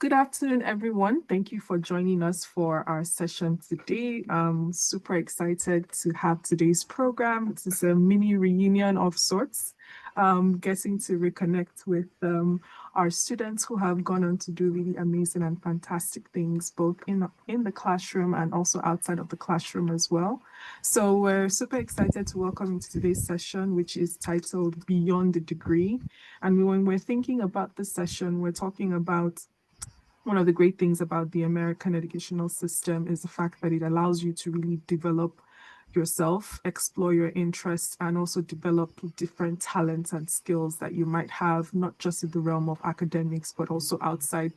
Good afternoon, everyone. Thank you for joining us for our session today. I'm super excited to have today's program. This is a mini reunion of sorts, getting to reconnect with our students who have gone on to do really amazing and fantastic things, both in the classroom and also outside of the classroom as well. So we're super excited to welcome you to today's session, which is titled Beyond the Degree. And when we're thinking about this session, we're talking about one of the great things about the American educational system is the fact that it allows you to really develop yourself, explore your interests, and also develop different talents and skills that you might have, not just in the realm of academics, but also outside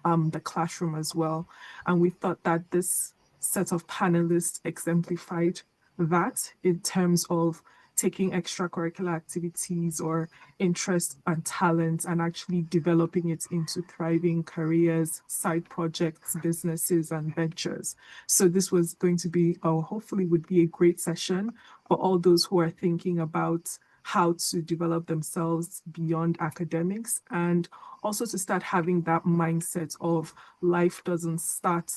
the classroom as well. And we thought that this set of panelists exemplified that in terms of taking extracurricular activities or interests and talents and actually developing it into thriving careers, side projects, businesses, and ventures. So this was going to be, or hopefully would be a great session for all those who are thinking about how to develop themselves beyond academics and also to start having that mindset of life doesn't start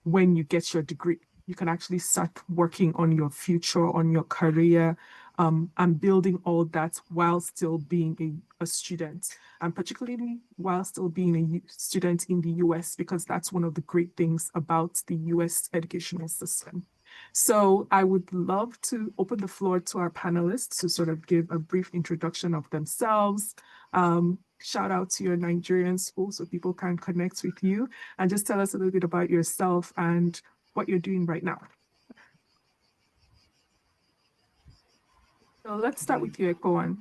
when you get your degree. You can actually start working on your future, on your career, and building all that while still being a student, and particularly while still being a student in the US, because that's one of the great things about the US educational system. So I would love to open the floor to our panelists to sort of give a brief introduction of themselves. Shout out to your Nigerian school so people can connect with you and just tell us a little bit about yourself and what you're doing right now. So let's start with you, Ekpoawan.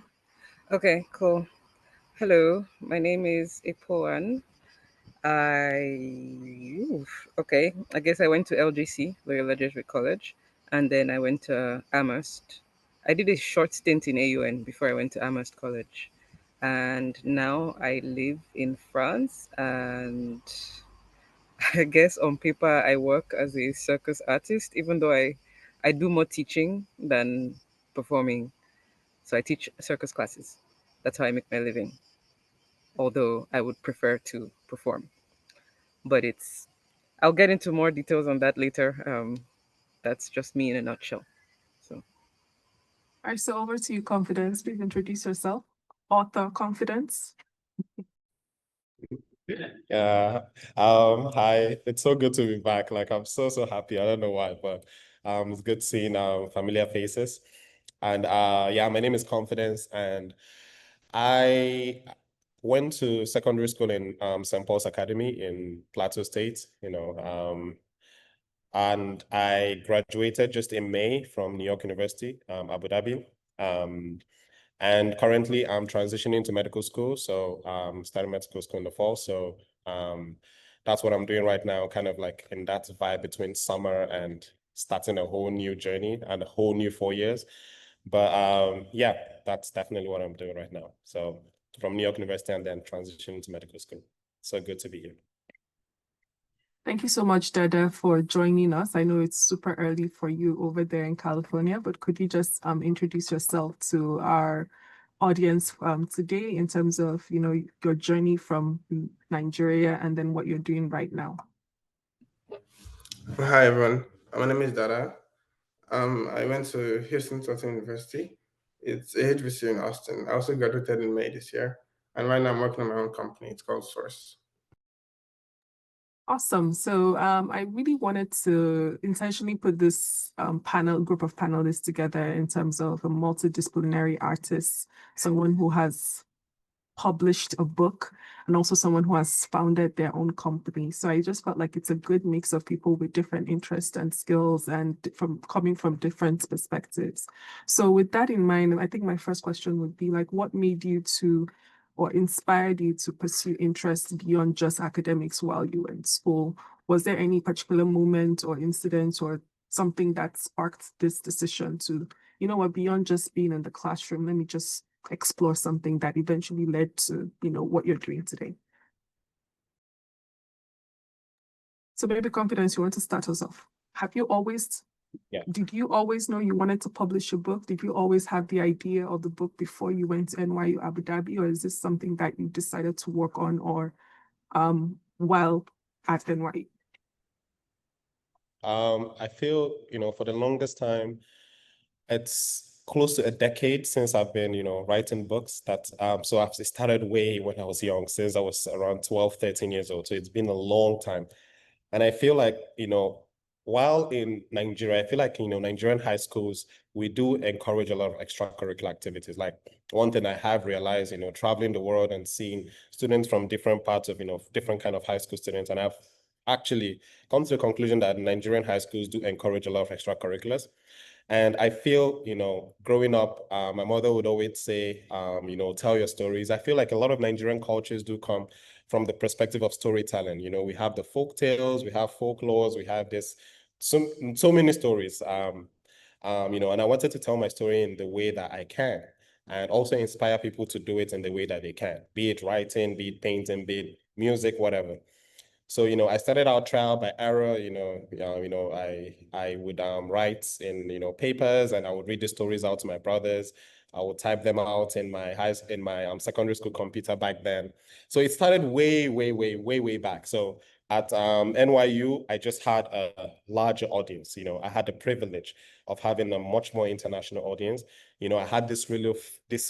Okay, cool. Hello, my name is Ekpoawan. I guess I went to LGC, Loyola Jesuit College, and then I went to Amherst. I did a short stint in AUN before I went to Amherst College. And now I live in France, and I guess on paper I work as a circus artist, even though I do more teaching than performing. So I teach circus classes. That's how I make my living. Although I would prefer to perform. But I'll get into more details on that later. That's just me in a nutshell. So All right, so over to you, Confidence. Please introduce yourself. Author Confidence. Yeah. Hi. It's so good to be back. Like I'm so happy. I don't know why, but it's good seeing familiar faces. And yeah, my name is Confidence, and I went to secondary school in St. Paul's Academy in Plateau State, and I graduated just in May from New York University, Abu Dhabi. And currently I'm transitioning to medical school. So starting medical school in the fall. So that's what I'm doing right now, kind of like in that vibe between summer and starting a whole new journey and a whole new 4 years. But yeah, that's definitely what I'm doing right now. So from New York University and then transitioning to medical school. So good to be here. Thank you so much, Dada, for joining us. I know it's super early for you over there in California, but could you just introduce yourself to our audience today in terms of, your journey from Nigeria and then what you're doing right now? Hi everyone, my name is Dada. I went to Huston-Tillotson University. It's a HBCU in Austin. I also graduated in May this year, and right now I'm working on my own company. It's called Sorce. Awesome. So I really wanted to intentionally put this group of panelists together in terms of a multidisciplinary artist, someone who has published a book, and also someone who has founded their own company. So I just felt like it's a good mix of people with different interests and skills and coming from different perspectives. So with that in mind, I think my first question would be like, what made you to or inspired you to pursue interests beyond just academics while you were in school? Was there any particular moment or incident or something that sparked this decision to, what, beyond just being in the classroom, let me just explore something that eventually led to, what you're doing today? So maybe Confidence, you want to start us off. Did you always know you wanted to publish a book? Did you always have the idea of the book before you went to NYU Abu Dhabi? Or is this something that you decided to work on or while at NYU? I feel, for the longest time, it's close to a decade since I've been, writing books so I've started way when I was young, since I was around 12, 13 years old. So it's been a long time. And I feel like, while in Nigeria, I feel like, Nigerian high schools, we do encourage a lot of extracurricular activities. Like one thing I have realized, traveling the world and seeing students from different parts of, different kind of high school students. And I've actually come to the conclusion that Nigerian high schools do encourage a lot of extracurriculars. And I feel, growing up, my mother would always say, tell your stories. I feel like a lot of Nigerian cultures do come from the perspective of storytelling. We have the folk tales, we have folklores, we have so many stories. And I wanted to tell my story in the way that I can, and also inspire people to do it in the way that they can, be it writing, be it painting, be it music, whatever. So, I started out trial by error. I would write in, papers, and I would read the stories out to my brothers. I would type them out in my secondary school computer back then. So it started way, way, way, way, way back. So at NYU, I just had a larger audience. I had the privilege of having a much more international audience. I had this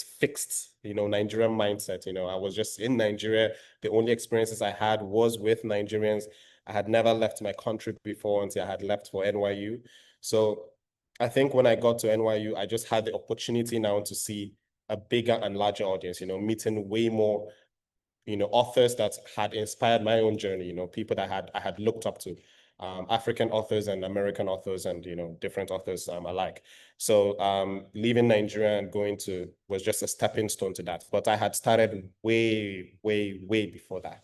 fixed, Nigerian mindset. I was just in Nigeria. The only experiences I had was with Nigerians. I had never left my country before until I had left for NYU. So I think when I got to NYU, I just had the opportunity now to see a bigger and larger audience, meeting way more, authors that had inspired my own journey, people that I had looked up to, African authors and American authors and, different authors alike. So leaving Nigeria and was just a stepping stone to that. But I had started way, way, way before that.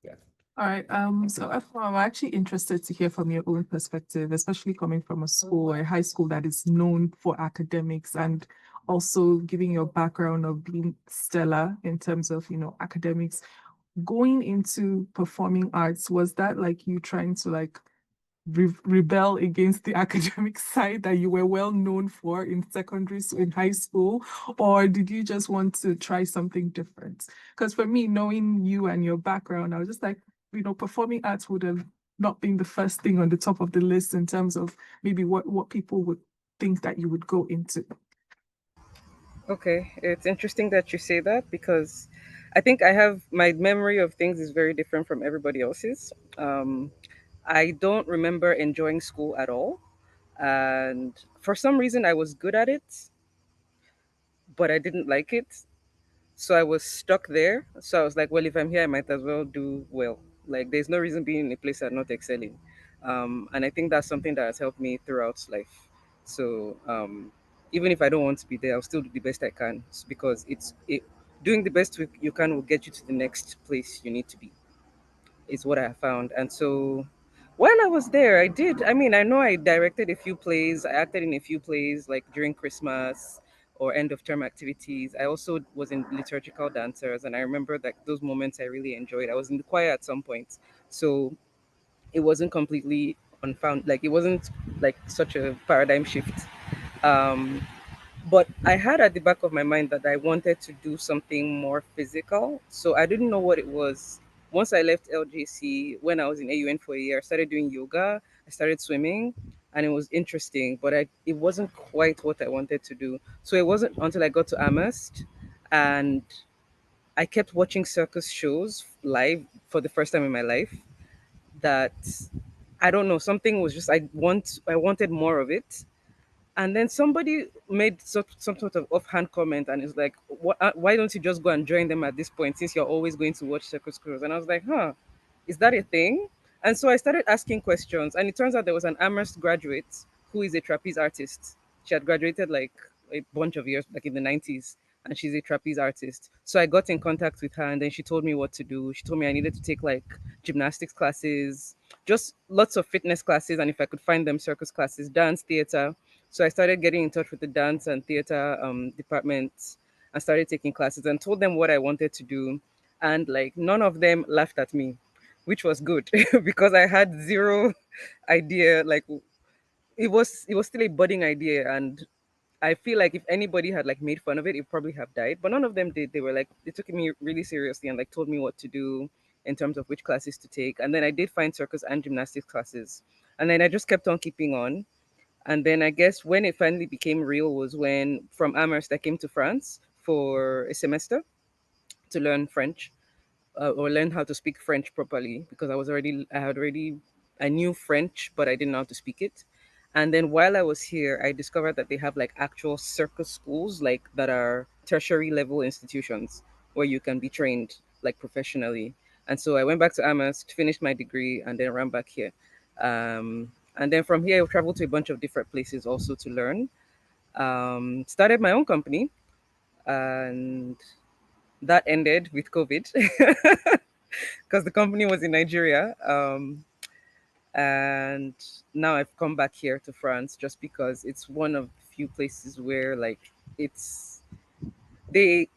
Yeah. All right. So I'm actually interested to hear from your own perspective, especially coming from a school or a high school that is known for academics, and also giving your background of being stellar in terms of, academics. Going into performing arts, was that like you trying to like rebel against the academic side that you were well known for in in high school, or did you just want to try something different? Because for me, knowing you and your background, I was just like, performing arts would have not been the first thing on the top of the list in terms of maybe what people would think that you would go into. Okay, it's interesting that you say that, because I think my memory of things is very different from everybody else's. I don't remember enjoying school at all. And for some reason, I was good at it, but I didn't like it. So I was stuck there. So I was like, well, if I'm here, I might as well do well. Like, there's no reason being in a place I'm not excelling. And I think that's something that has helped me throughout life. So even if I don't want to be there, I'll still do the best I can, because doing the best you can will get you to the next place you need to be, is what I found. And so while I was there, I know I directed a few plays, I acted in a few plays like during Christmas or end of term activities. I also was in liturgical dancers, and I remember that those moments I really enjoyed. I was in the choir at some point. So it wasn't completely unfound, like it wasn't like such a paradigm shift. Um, but I had at the back of my mind that I wanted to do something more physical. So I didn't know what it was. Once I left LGC, when I was in AUN for a year, I started doing yoga, I started swimming, and it was interesting, but it wasn't quite what I wanted to do. So it wasn't until I got to Amherst, and I kept watching circus shows live for the first time in my life, that I don't know, something was just I wanted more of it. And then somebody made some sort of offhand comment, and it's like, why don't you just go and join them at this point, since you're always going to watch circus crews? And I was like, huh, is that a thing? And so I started asking questions, and it turns out there was an Amherst graduate who is a trapeze artist. She had graduated like a bunch of years, like in the 90s, and she's a trapeze artist. So I got in contact with her, and then she told me what to do. She told me I needed to take like gymnastics classes, just lots of fitness classes, and if I could find them, circus classes, dance, theater. So I started getting in touch with the dance and theater departments, and started taking classes, and told them what I wanted to do. And like none of them laughed at me, which was good because I had zero idea. Like it was still a budding idea, and I feel like if anybody had like made fun of it, it probably have died. But none of them did. They were like, they took me really seriously and like told me what to do. in terms of which classes to take. And then I did find circus and gymnastics classes. And then I just kept on keeping on. And then I guess when it finally became real was when from Amherst I came to France for a semester to learn French, or learn how to speak French properly, because I knew French, but I didn't know how to speak it. And then while I was here, I discovered that they have like actual circus schools, like that are tertiary level institutions where you can be trained like professionally. And so I went back to Amherst, finished my degree, and then ran back here. And then from here, I traveled to a bunch of different places also to learn. Started my own company, and that ended with COVID because the company was in Nigeria. And now I've come back here to France just because it's one of the few places where like they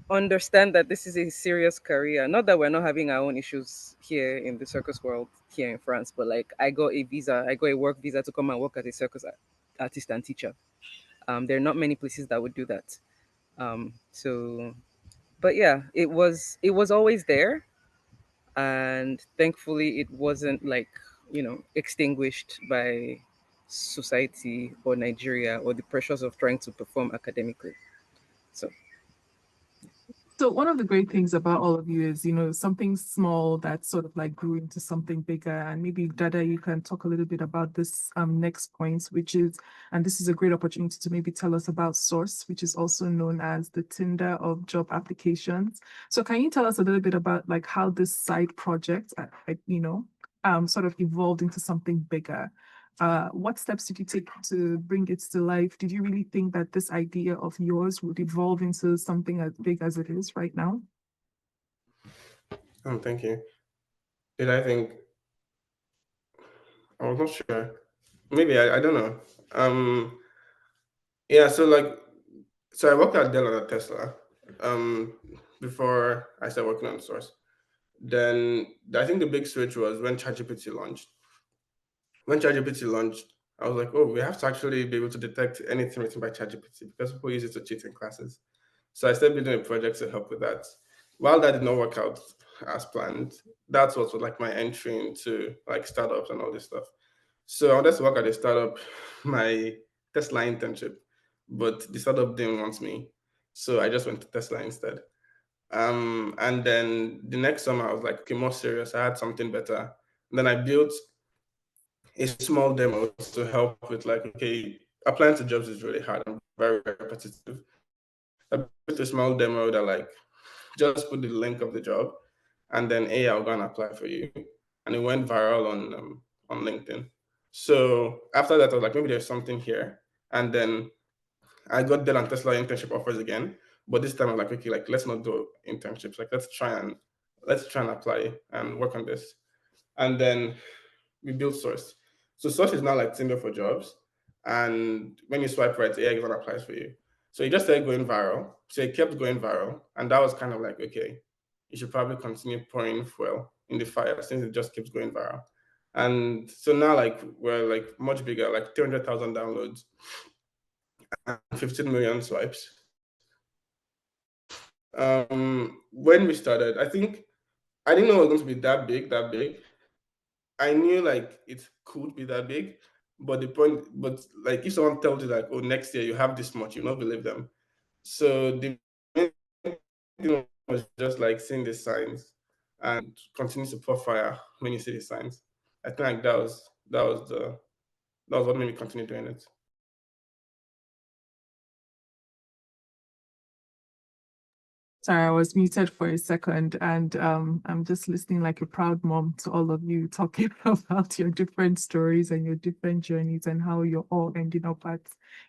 understand that this is a serious career. Not that we're not having our own issues here in the circus world here in France, but like I got a work visa to come and work as a circus artist and teacher. There are not many places that would do that. So but yeah, it was always there, and thankfully it wasn't like, extinguished by society or Nigeria or the pressures of trying to perform academically. So So one of the great things about all of you is, something small that sort of like grew into something bigger. And maybe Dada, you can talk a little bit about this next point, which is, and this is a great opportunity to maybe tell us about Sorce, which is also known as the Tinder of job applications. So can you tell us a little bit about like how this side project, sort of evolved into something bigger? What steps did you take to bring it to life? Did you really think that this idea of yours would evolve into something as big as it is right now? Thank you. Did I think? I was not sure. Maybe I don't know. Yeah. So I worked at Dell and at Tesla. Um, before I started working on Source. Then I think the big switch was when ChatGPT launched. When ChatGPT launched, I was like, oh, we have to actually be able to detect anything written by ChatGPT because people use it to cheat in classes. So I started building a project to help with that. While that did not work out as planned, that's what was like my entry into like startups and all this stuff. So I wanted to work at a startup, my Tesla internship, but the startup didn't want me. So I just went to Tesla instead. And then the next summer I was like, okay, more serious. I had something better. And then I built a small demo to help with like, okay, applying to jobs is really hard and very repetitive. I built a small demo that like just put the link of the job and then hey, I'll go and apply for you. And it went viral on LinkedIn. So after that, I was like, maybe there's something here. And then I got Dell and Tesla internship offers again. But this time I'm like, okay, like let's not do internships. Like let's try and apply and work on this. And then we built Sorce. So Sorce is now like Tinder for jobs. And when you swipe right, AI gonna applies for you. So it just started going viral. So it kept going viral. And that was kind of like, okay, you should probably continue pouring fuel in the fire since it just keeps going viral. And so now like we're like much bigger, like 300,000 downloads and 15 million swipes. When we started, I think I didn't know it was going to be that big. I knew like it could be that big, but like if someone tells you like, oh, next year you have this much, you not believe them. So the main thing was just like seeing the signs and continue to pour fire when you see the signs. I think like that was what made me continue doing it. Sorry, I was muted for a second, and I'm just listening like a proud mom to all of you talking about your different stories and your different journeys and how you're all ending up at,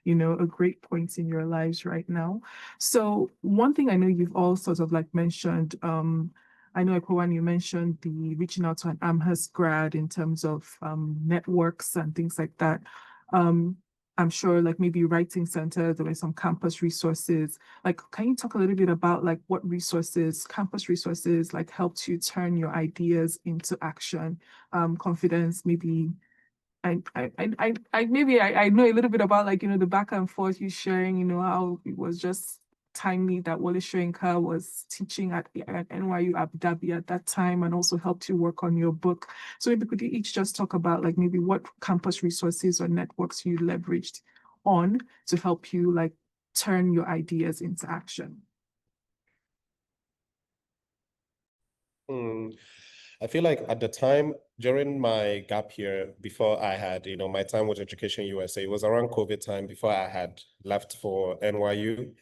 a great point in your lives right now. So one thing I know you've all sort of like mentioned, I know Ekpoawan, you mentioned the reaching out to an Amherst grad in terms of networks and things like that. I'm sure like maybe writing center, there were some campus resources. Like, can you talk a little bit about like what campus resources like helped you turn your ideas into action? Confidence, maybe. I know a little bit about like, the back and forth you sharing, how it was just timely that Wole Soyinka was teaching at NYU Abu Dhabi at that time and also helped you work on your book. So maybe could you each just talk about like maybe what campus resources or networks you leveraged on to help you like turn your ideas into action? I feel like at the time during my gap year, before I had, my time with Education USA, it was around COVID time before I had left for NYU.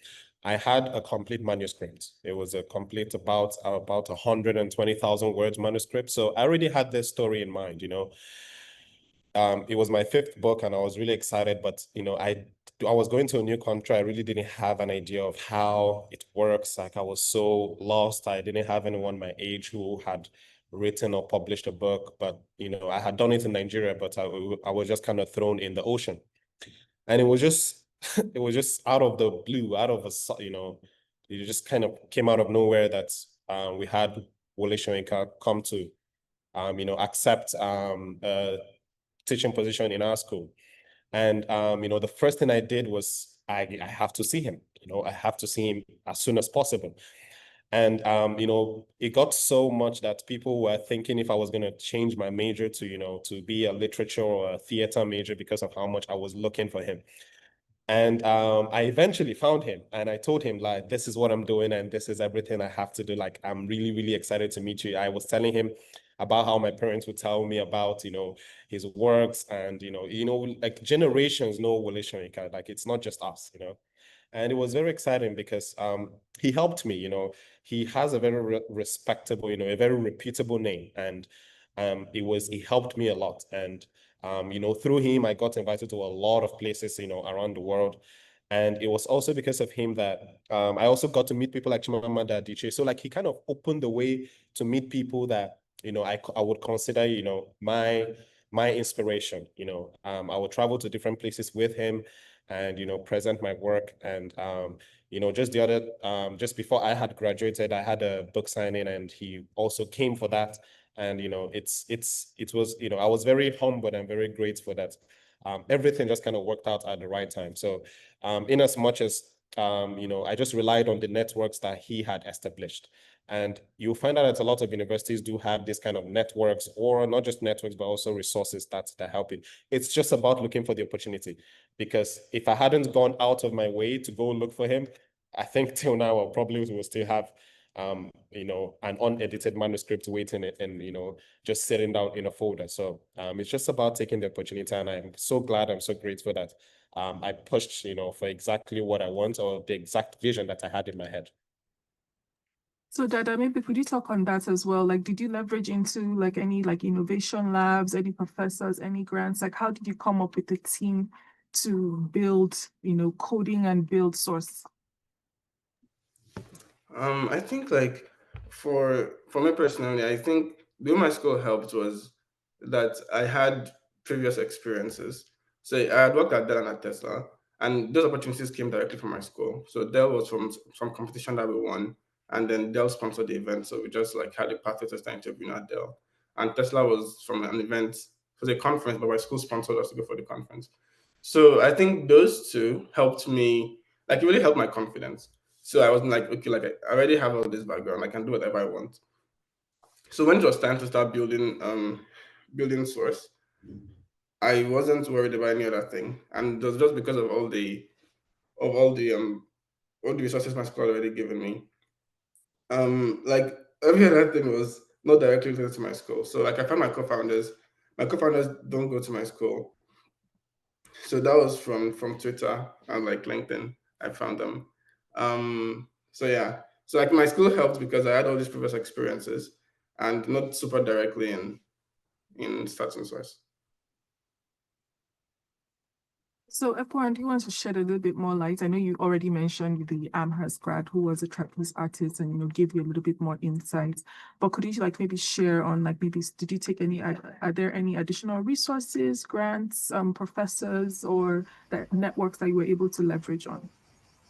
I had a complete manuscript. It was a complete about 120,000 words manuscript. So I already had this story in mind, It was my 5th book and I was really excited, but I was going to a new country. I really didn't have an idea of how it works. Like I was so lost. I didn't have anyone my age who had written or published a book, but I had done it in Nigeria, but I was just kind of thrown in the ocean. And it was just it was just out of the blue, out of it just kind of came out of nowhere that we had Wole Soyinka come to accept a teaching position in our school. And the first thing I did was I have to see him. I have to see him as soon as possible. And it got so much that people were thinking if I was going to change my major to to be a literature or a theater major because of how much I was looking for him. And I eventually found him and I told him, like, this is what I'm doing and this is everything I have to do. Like, I'm really, really excited to meet you. I was telling him about how my parents would tell me about, his works and, like generations know Wole Soyinka. Like, it's not just us, And it was very exciting because he helped me, he has a very respectable, a very reputable name. And he helped me a lot. And through him, I got invited to a lot of places, around the world. And it was also because of him that I also got to meet people like Chimamanda Adichie. So like he kind of opened the way to meet people that, I would consider, my inspiration. I would travel to different places with him and, present my work. And, just before I had graduated, I had a book signing and he also came for that. And, it was, I was very humbled and very grateful that everything just kind of worked out at the right time. So in as much as, I just relied on the networks that he had established. And you'll find out that a lot of universities do have this kind of networks, or not just networks, but also resources that help it. It's just about looking for the opportunity. Because if I hadn't gone out of my way to go look for him, I think till now I probably will still have an unedited manuscript waiting and just sitting down in a folder. So it's just about taking the opportunity, and I'm so glad, I'm so grateful that I pushed for exactly what I want, or the exact vision that I had in my head. So Dada, maybe could you talk on that as well? Like, did you leverage into like any like innovation labs, any professors, any grants? Like, how did you come up with a team to build, coding and build Sorce? I think like for me personally, I think the way my school helped was that I had previous experiences. So I had worked at Dell and at Tesla, and those opportunities came directly from my school. So Dell was from some competition that we won, and then Dell sponsored the event. So we just like had a pathway tester interview at Dell, and Tesla was from an event. It was a conference, but my school sponsored us to go for the conference. So I think those two helped me, like it really helped my confidence. So I wasn't like, okay, like I already have all this background, I can do whatever I want. So when it was time to start building Sorce, I wasn't worried about any other thing. And it was just because of of all the resources my school had already given me. Like every other thing was not directly related to my school. So like I found my co-founders. My co-founders don't go to my school. So that was from Twitter and like LinkedIn. I found them. So yeah. So like my school helped because I had all these previous experiences and not super directly in starting Sorce. So Ekpoawan, do you want to shed a little bit more light? I know you already mentioned the Amherst grad who was a trapeze artist and give you a little bit more insights. But could you like maybe share on like maybe did you take any are there any additional resources, grants, professors, or that networks that you were able to leverage on?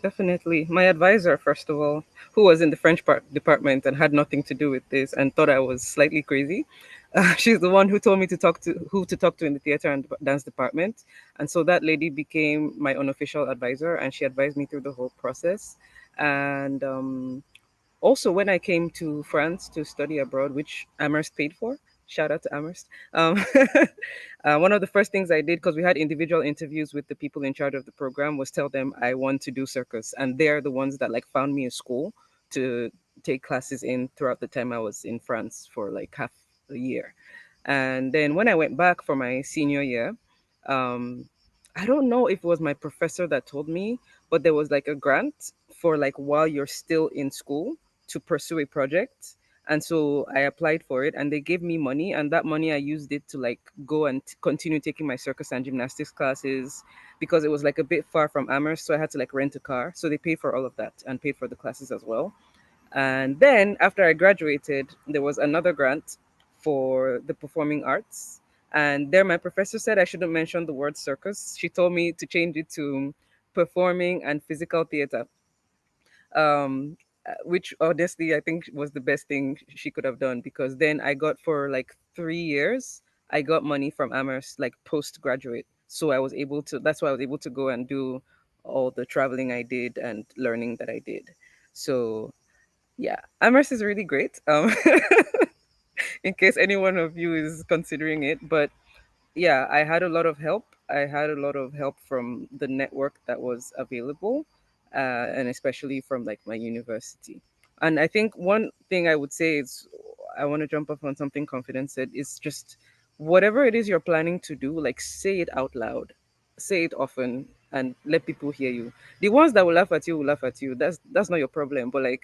Definitely. My advisor, first of all, who was in the French department and had nothing to do with this and thought I was slightly crazy. She's the one who told me to talk to in the theater and dance department. And so that lady became my unofficial advisor, and she advised me through the whole process. And also, when I came to France to study abroad, which Amherst paid for, shout out to Amherst. One of the first things I did, because we had individual interviews with the people in charge of the program, was tell them I want to do circus, and they're the ones that like found me a school to take classes in throughout the time I was in France for like half a year. And then when I went back for my senior year, um, I don't know if it was my professor that told me, but there was like a grant for like while you're still in school to pursue a project. And so I applied for it and they gave me money. And that money I used it to like go and continue taking my circus and gymnastics classes because it was like a bit far from Amherst. So I had to like rent a car. So they paid for all of that and paid for the classes as well. And then after I graduated, there was another grant for the performing arts. And there, my professor said I shouldn't mention the word circus. She told me to change it to performing and physical theater, which honestly I think was the best thing she could have done because then I got for like 3 years, I got money from Amherst like postgraduate. So I was able to, that's why I was able to go and do all the traveling I did and learning that I did. So yeah, Amherst is really great. In case any one of you is considering it, but yeah, I had a lot of help. I had a lot of help from the network that was available, and especially from like my university. And I think one thing I would say is I want to jump off on something Confidence said is just whatever it is you're planning to do, like say it out loud, say it often, and let people hear you. The ones that will laugh at you will laugh at you. That's not your problem. But like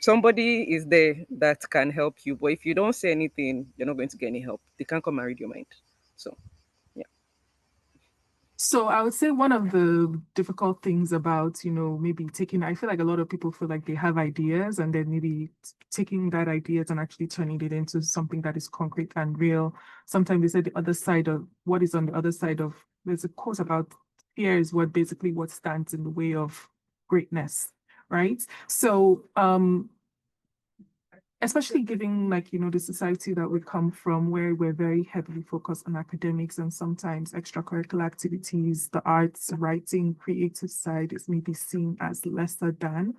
somebody is there that can help you. But if you don't say anything, you're not going to get any help. They can't come and read your mind. So yeah. So I would say one of the difficult things about, maybe I feel like a lot of people feel like they have ideas and then maybe taking that ideas and actually turning it into something that is concrete and real. Sometimes they say the other side of what is on the other side of, there's a quote about fear is what stands in the way of greatness, right? So especially given the society that we come from where we're very heavily focused on academics and sometimes extracurricular activities, the arts, writing, creative side is maybe seen as lesser than.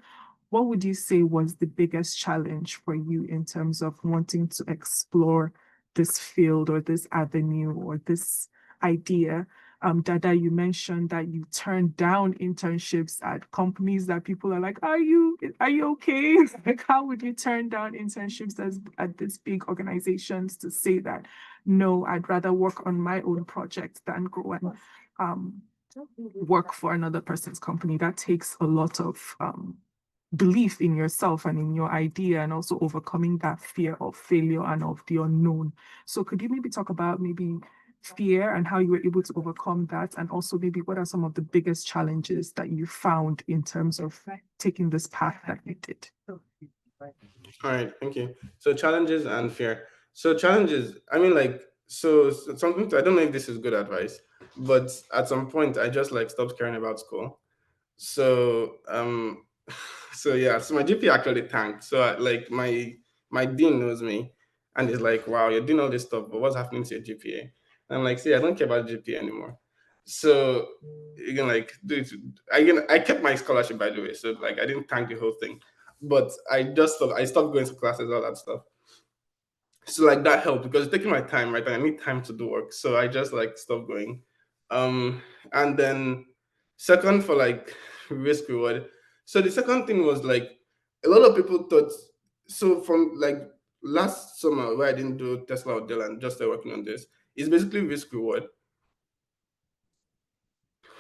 What would you say was the biggest challenge for you in terms of wanting to explore this field or this avenue or this idea? Dada, you mentioned that you turned down internships at companies that people are like, are you okay? Like, how would you turn down internships at these big organizations to say that, no, I'd rather work on my own project than go and work for another person's company? That takes a lot of belief in yourself and in your idea, and also overcoming that fear of failure and of the unknown. So could you maybe talk about maybe fear and how you were able to overcome that, and also maybe what are some of the biggest challenges that you found in terms of taking this path that you did? All right, thank you. So challenges and fear. So challenges, I mean, like, so something, I don't know if this is good advice, but at some point I just like stopped caring about school. So so yeah, so my GP actually tanked. So like my dean knows me and he's like, wow, you're doing all this stuff, but what's happening to your GPA? And I'm like, see, I don't care about GPA anymore. So you can like do it. I kept my scholarship, by the way, so like I didn't tank the whole thing, but I stopped going to classes, all that stuff. So like that helped because it's taking my time, right? And I need time to do work. So I just like stopped going. And then second for like risk reward. So the second thing was like a lot of people thought, so from like last summer where I didn't do Tesla or Dell and just started working on this, it's basically risk reward.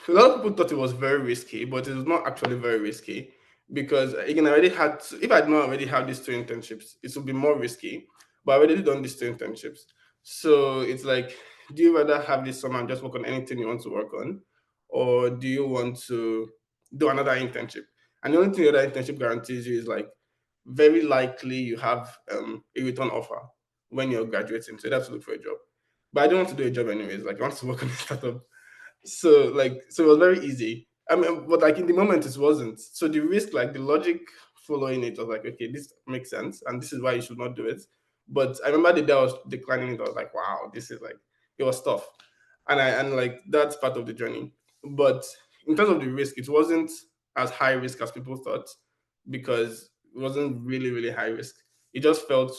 A lot of people thought it was very risky, but it was not actually very risky because again, I already had. If I did not already have these two internships, it would be more risky. But I already done these two internships, so it's like, do you rather have this summer and just work on anything you want to work on, or do you want to do another internship? And the only thing the other internship guarantees you is like very likely you have a return offer when you're graduating, so you have to look for a job. But I don't want to do a job anyways. Like I want to work on a startup, so it was very easy. I mean, but like in the moment it wasn't. So the risk, like the logic following it was like, okay, this makes sense and this is why you should not do it. But I remember the day I was declining it, I was like, wow, this is like, it was tough. And like that's part of the journey. But in terms of the risk, it wasn't as high risk as people thought. because it wasn't really, really high risk. It just felt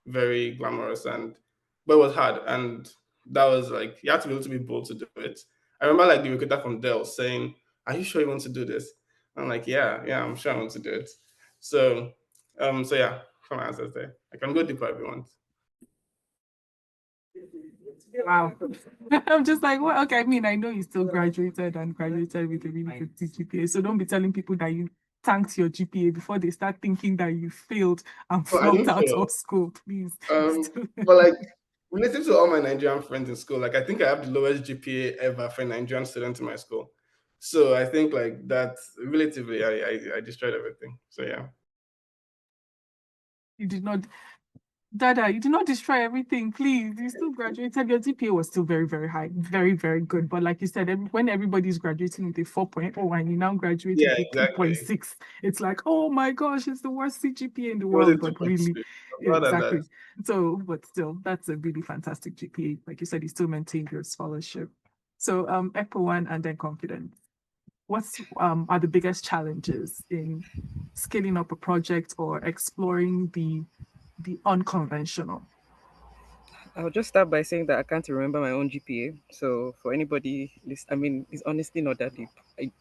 very glamorous, but it was hard. And that was like, you had to be able to be bold to do it. I remember like the recruiter from Dell saying, "Are you sure you want to do this?" I'm like, yeah, I'm sure I want to do it. So, so yeah, from my answers there. I can go deeper if you want. Wow. I'm just like, well, okay, I mean, I know you still graduated with a really good GPA. So don't be telling people that you tanked your GPA before they start thinking that you failed and No, I flunked didn't out fail. of school, please. But like relative to all my Nigerian friends in school, like I think I have the lowest GPA ever for a Nigerian student in my school. So I think like that relatively, I destroyed everything. So yeah. You did not, Dada, you did not destroy everything, please. You still graduated. Your GPA was still very, very high, very, very good. But like you said, when everybody's graduating with a 4.0 and you now graduate Yeah, with a exactly. 2.6, it's like, oh my gosh, it's the worst CGPA in the It was a world. But 2.6. really, Other than exactly. that, So, but still, that's a really fantastic GPA. Like you said, you still maintained your scholarship. So, Ekpoawan and then confidence. What's are the biggest challenges in scaling up a project or exploring the unconventional? I'll just start by saying that I can't remember my own GPA. So for anybody, I mean, it's honestly not that deep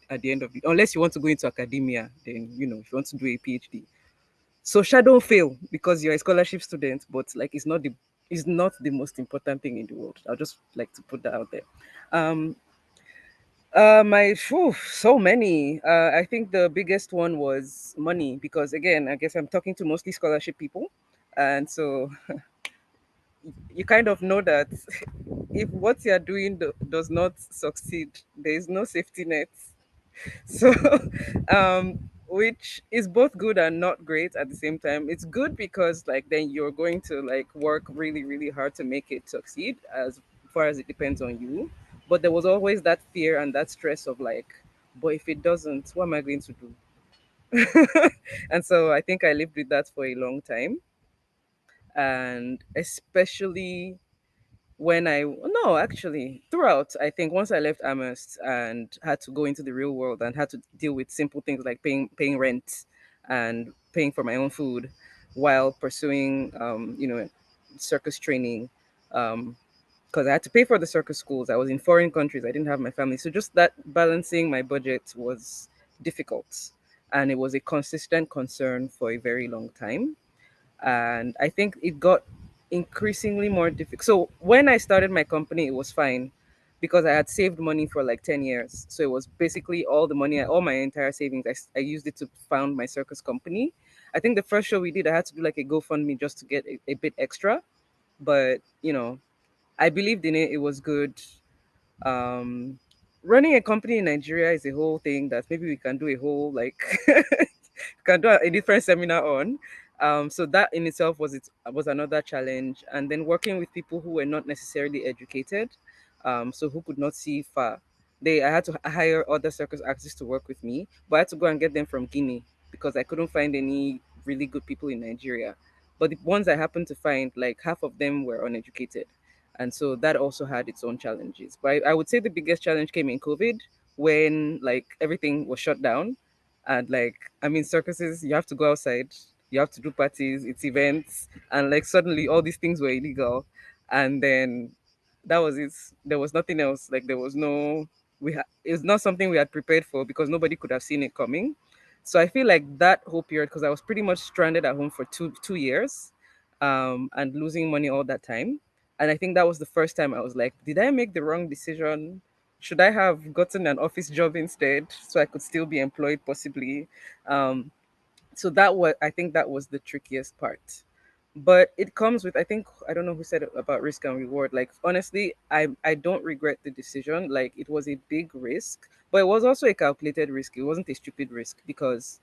at the end of it. Unless you want to go into academia, then if you want to do a PhD. So don't fail because you're a scholarship student, but like it's not the most important thing in the world. I'll just like to put that out there. Um, so many. I think the biggest one was money because again, I guess I'm talking to mostly scholarship people, and so you kind of know that if what you're doing does not succeed, there is no safety net. So, which is both good and not great at the same time. It's good because like then you're going to like work really, really hard to make it succeed as far as it depends on you. But there was always that fear and that stress of like, but if it doesn't, what am I going to do? And so I think I lived with that for a long time. And especially when I no actually throughout I think once I left Amherst and had to go into the real world and had to deal with simple things like paying rent and paying for my own food while pursuing circus training, because I had to pay for the circus schools. I was in foreign countries. I didn't have my family, so just that balancing my budget was difficult, and it was a consistent concern for a very long time. And I think it got increasingly more difficult. So when I started my company, it was fine because I had saved money for like 10 years. So it was basically all the money, all my entire savings. I used it to found my circus company. I think the first show we did, I had to do like a GoFundMe just to get a bit extra. But, I believed in it. It was good. um Running a company in Nigeria is a whole thing that maybe we can do a whole like can do a different seminar on. So that in itself was another challenge, and then working with people who were not necessarily educated, so who could not see far. I had to hire other circus artists to work with me, but I had to go and get them from Guinea because I couldn't find any really good people in Nigeria. But the ones I happened to find, like half of them were uneducated, and so that also had its own challenges. But I would say the biggest challenge came in COVID when like everything was shut down, and like I mean circuses, you have to go outside, you have to do parties, it's events, and like suddenly all these things were illegal, and then that was it. There was nothing else. Like there was no it's not something we had prepared for because nobody could have seen it coming. So I feel like that whole period, because I was pretty much stranded at home for two years, and losing money all that time. And I think that was the first time I was like, did I make the wrong decision? Should I have gotten an office job instead so I could still be employed possibly? Um, so I think that was the trickiest part. But it comes with, I think, I don't know who said it about risk and reward. Like honestly, I don't regret the decision. Like it was a big risk, but it was also a calculated risk. It wasn't a stupid risk because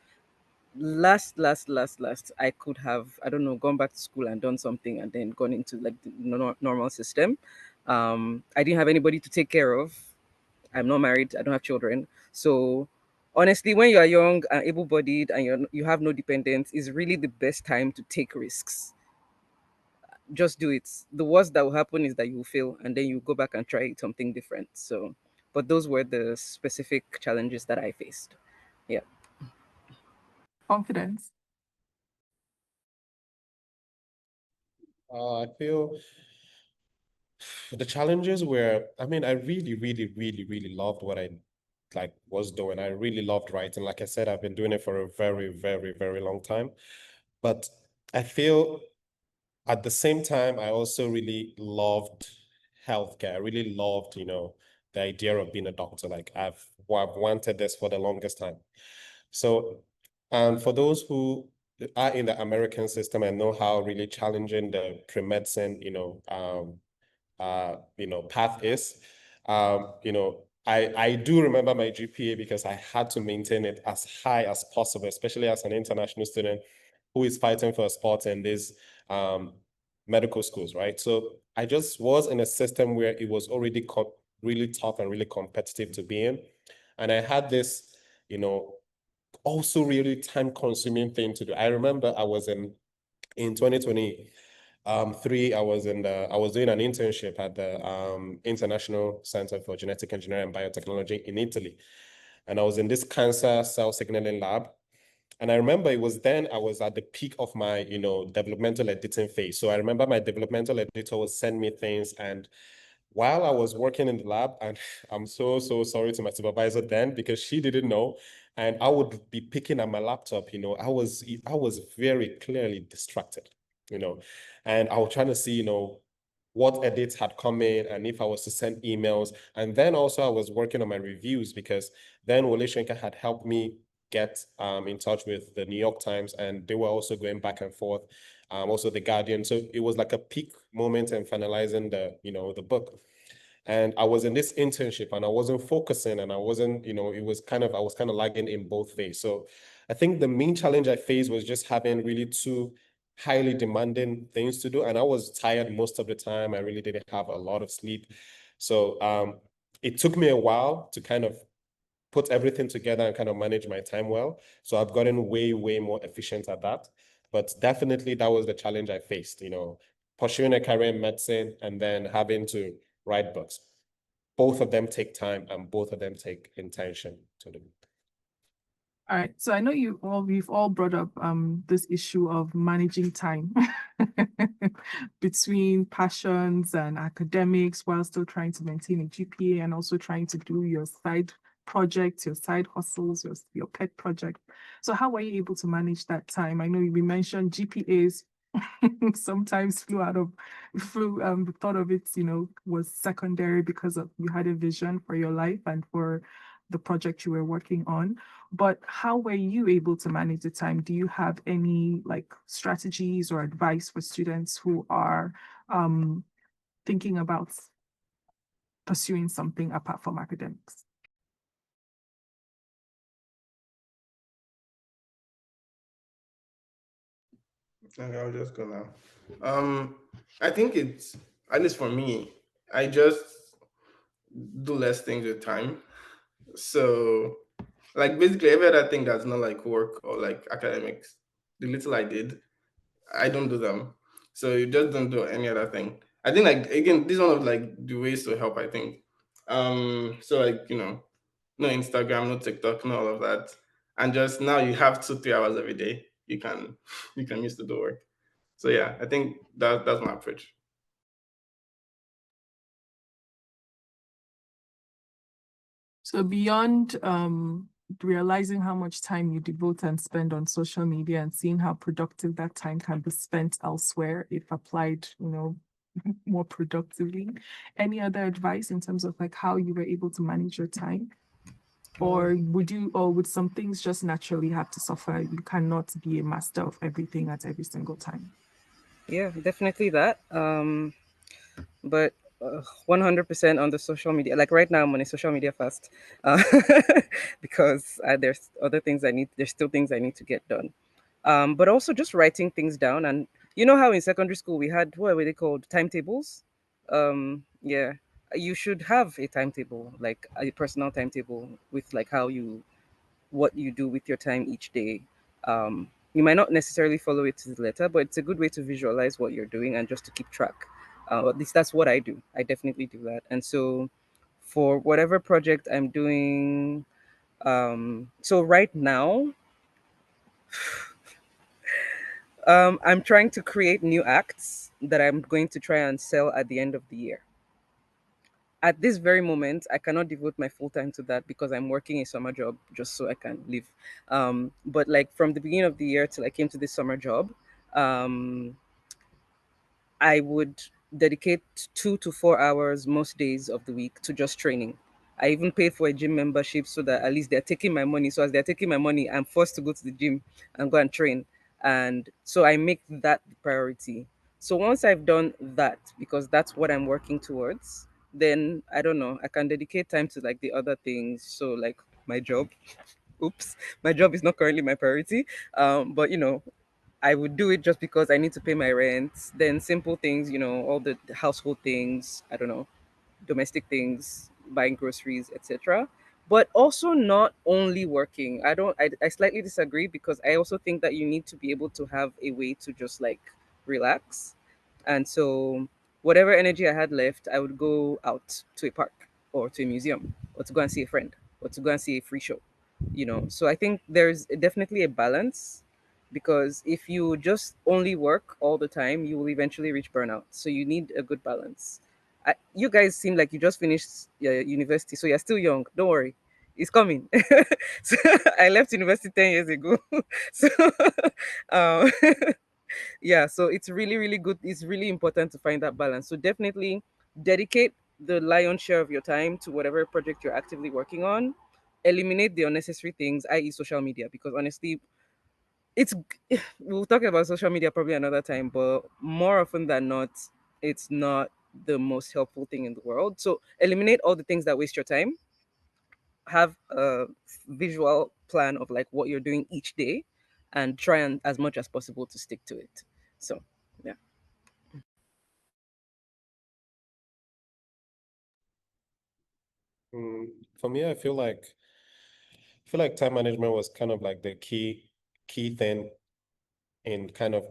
last I could have, I don't know, gone back to school and done something and then gone into like the normal system. I didn't have anybody to take care of. I'm not married, I don't have children. So honestly, when you are young and able-bodied and you have no dependents, is really the best time to take risks. Just do it. The worst that will happen is that you will fail and then you go back and try something different. So but those were the specific challenges that I faced. Yeah. Confidence. I feel the challenges were, I mean, I really loved what I was doing. I really loved writing. Like I said, I've been doing it for a very long time. But I feel at the same time, I also really loved healthcare. I really loved, the idea of being a doctor. Like I've wanted this for the longest time. So, and for those who are in the American system and know how really challenging the pre-medicine, path is, I do remember my GPA because I had to maintain it as high as possible, especially as an international student who is fighting for a spot in these medical schools, right? So I just was in a system where it was already really tough and really competitive to be in. And I had this, also really time-consuming thing to do. I remember I was in 2020, I was doing an internship at the International Center for Genetic Engineering and Biotechnology in Italy. And I was in this cancer cell signaling lab. And I remember it was then I was at the peak of my, developmental editing phase. So I remember my developmental editor would send me things. And while I was working in the lab, and I'm so sorry to my supervisor then because she didn't know, and I would be picking at my laptop, I was very clearly distracted, and I was trying to see, what edits had come in and if I was to send emails. And then also I was working on my reviews because then Wole Soyinka had helped me get in touch with the New York Times, and they were also going back and forth, also the Guardian. So it was like a peak moment in finalizing the book. And I was in this internship and I wasn't focusing, and I wasn't, I was kind of lagging in both ways. So I think the main challenge I faced was just having really two highly demanding things to do. And I was tired most of the time. I really didn't have a lot of sleep. So it took me a while to kind of put everything together and kind of manage my time well. So I've gotten way more efficient at that. But definitely that was the challenge I faced, pursuing a career in medicine and then having to write books. Both of them take time and both of them take intention to do. All right. So I know we've all brought up this issue of managing time between passions and academics while still trying to maintain a GPA and also trying to do your side projects, your side hustles, your pet project. So how were you able to manage that time? I know we mentioned GPAs sometimes the thought of it, was secondary because you had a vision for your life and for the project you were working on. But how were you able to manage the time? Do you have any strategies or advice for students who are thinking about pursuing something apart from academics? Okay, I'll just go now. I think it's, at least for me, I just do less things with time. So, basically every other thing that's not like work or like academics, the little I did, I don't do them. So you just don't do any other thing. I think again, this is one of the ways to help, I think. So no Instagram, no TikTok, no all of that. And just now you have 2-3 hours every day you can you can use to do work. So yeah, I think that's my approach. So beyond realizing how much time you devote and spend on social media and seeing how productive that time can be spent elsewhere if applied, more productively, any other advice in terms of how you were able to manage your time? Or would some things just naturally have to suffer? You cannot be a master of everything at every single time. Yeah, definitely that. But 100% on the social media. Like right now, I'm on a social media fast because there's other things there's still things I need to get done. But also just writing things down. And you know how in secondary school we had, what were they called? Timetables? Yeah, you should have a timetable, like a personal timetable with what you do with your time each day. You might not necessarily follow it to the letter, but it's a good way to visualize what you're doing and just to keep track. At least that's what I do. I definitely do that. And so for whatever project I'm doing, so right now, I'm trying to create new acts that I'm going to try and sell at the end of the year. At this very moment, I cannot devote my full time to that because I'm working a summer job just so I can live. But like from the beginning of the year till I came to this summer job, um, I would dedicate 2 to 4 hours most days of the week to just training. I even paid for a gym membership so that at least they're taking my money. So as they're taking my money, I'm forced to go to the gym and go and train. And so I make that the priority. So once I've done that, because that's what I'm working towards, then I don't know, I can dedicate time to like the other things. So like my job. Oops, my job is not currently my priority. But I would do it just because I need to pay my rent. Then simple things, all the household things, I don't know, domestic things, buying groceries, etc. But also not only working. I slightly disagree because I also think that you need to be able to have a way to just like relax. And so whatever energy I had left, I would go out to a park or to a museum or to go and see a friend or to go and see a free show. So I think there's definitely a balance because if you just only work all the time, you will eventually reach burnout. So you need a good balance. You guys seem like you just finished university, so you're still young. Don't worry, it's coming. So I left university 10 years ago. So um, yeah, so it's really, really good. It's really important to find that balance. So definitely dedicate the lion's share of your time to whatever project you're actively working on. Eliminate the unnecessary things, i.e., social media, because honestly, it's we'll talk about social media probably another time, but more often than not, it's not the most helpful thing in the world. So eliminate all the things that waste your time. Have a visual plan of like what you're doing each day, and try and as much as possible to stick to it. So yeah. For me, I feel like time management was kind of like the key thing in kind of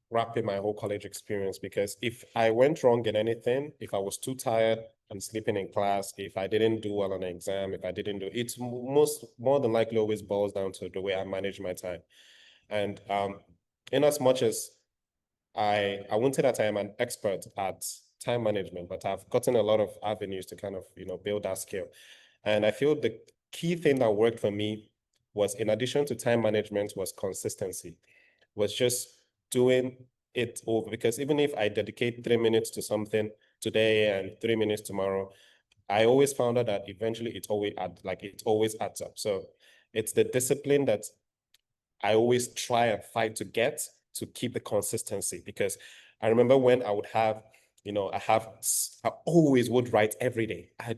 wrapping my whole college experience, because if I went wrong in anything, if I was too tired and sleeping in class, if I didn't do well on an exam, if I didn't do it's more than likely always boils down to the way I manage my time. And in as much as I wouldn't say that I am an expert at time management, but I've gotten a lot of avenues to kind of, build that skill. And I feel the key thing that worked for me was, in addition to time management, was consistency, was just doing it over. Because even if I dedicate 3 minutes to something today and 3 minutes tomorrow, I always found out that eventually it always adds up. So it's the discipline that I always try and fight to get to keep the consistency. Because I remember when I would have, I always would write every day. I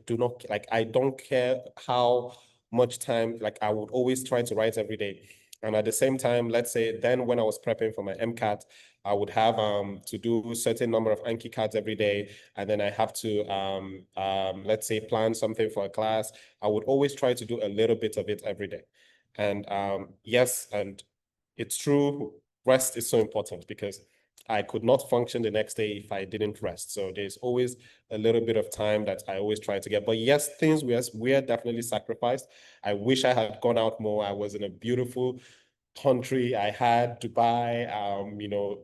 don't care how much time, like I would always try to write every day. And at the same time, let's say then when I was prepping for my MCAT, I would have to do a certain number of Anki cards every day. And then I have to, let's say, plan something for a class. I would always try to do a little bit of it every day. And yes, and it's true, rest is so important, because I could not function the next day if I didn't rest. So there's always a little bit of time that I always try to get. But yes, things were definitely sacrificed. I wish I had gone out more. I was in a beautiful country. I had Dubai,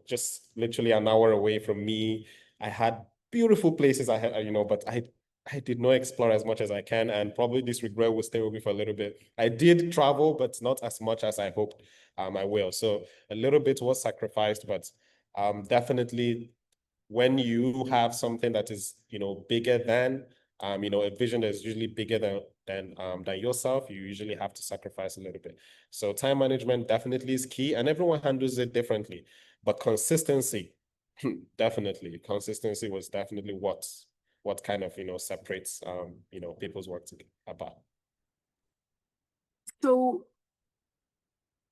just literally an hour away from me. I had beautiful places but I did not explore as much as I can, and probably this regret will stay with me for a little bit. I did travel, but not as much as I hoped I will. So a little bit was sacrificed, but definitely when you have something that is, bigger than, a vision that is usually bigger than yourself, you usually have to sacrifice a little bit. So time management definitely is key, and everyone handles it differently. But consistency, definitely, consistency was definitely what kind of, separates, people's work apart. So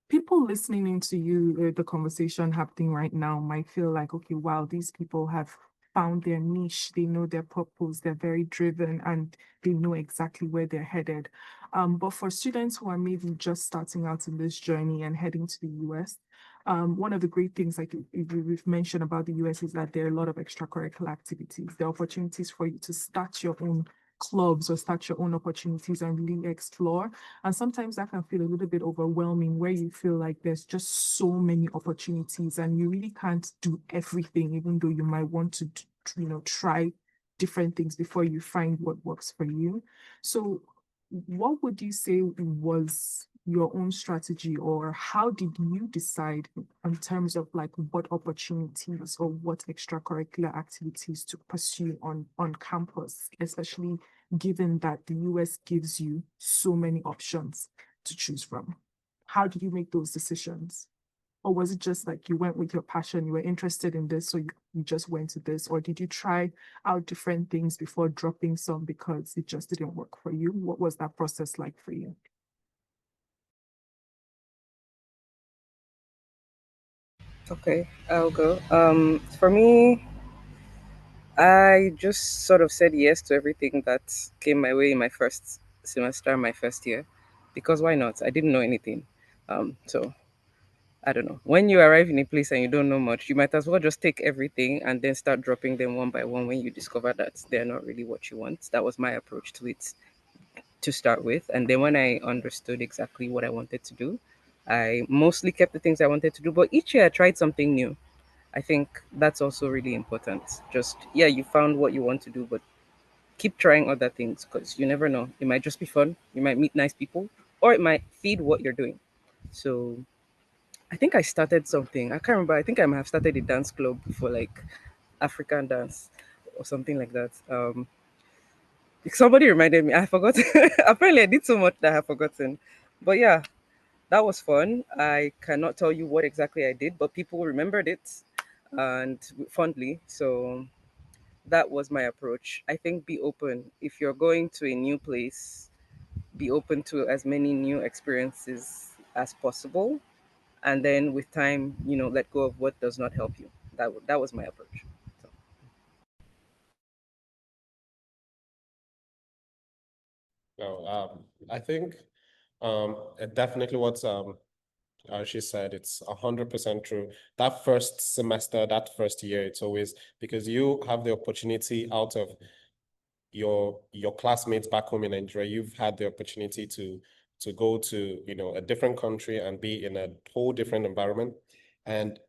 people listening into you, the conversation happening right now might feel like, okay, wow, these people have found their niche, they know their purpose, they're very driven, and they know exactly where they're headed. But for students who are maybe just starting out in this journey and heading to the US, one of the great things, like we've mentioned about the US, is that there are a lot of extracurricular activities. There are opportunities for you to start your own clubs or start your own opportunities and really explore. And sometimes that can feel a little bit overwhelming, where you feel like there's just so many opportunities and you really can't do everything, even though you might want to, try different things before you find what works for you. So what would you say was your own strategy, or how did you decide in terms of like what opportunities or what extracurricular activities to pursue on campus, especially given that the US gives you so many options to choose from? How did you make those decisions? Or was it just like you went with your passion, you were interested in this, so you just went to this? Or did you try out different things before dropping some because it just didn't work for you? What was that process like for you? Okay, I'll go. For me, I just sort of said yes to everything that came my way in my first semester, my first year, because why not? I didn't know anything. So I don't know. When you arrive in a place and you don't know much, you might as well just take everything and then start dropping them one by one when you discover that they're not really what you want. That was my approach to it to start with. And then when I understood exactly what I wanted to do, I mostly kept the things I wanted to do. But each year I tried something new. I think that's also really important. Just, yeah, you found what you want to do, but keep trying other things because you never know. It might just be fun. You might meet nice people, or it might feed what you're doing. So I think I started something. I can't remember. I think I might have started a dance club for like African dance or something like that. Somebody reminded me. I forgot. Apparently, I did so much that I have forgotten. But yeah, that was fun. I cannot tell you what exactly I did, but people remembered it and fondly. So that was my approach. I think be open. If you're going to a new place, be open to as many new experiences as possible. And then with time, let go of what does not help you. That was my approach. So. No, I think definitely what she said, it's 100% true. That first semester, that first year, it's always because you have the opportunity out of your classmates back home in Nigeria. You've had the opportunity to go to a different country and be in a whole different environment, and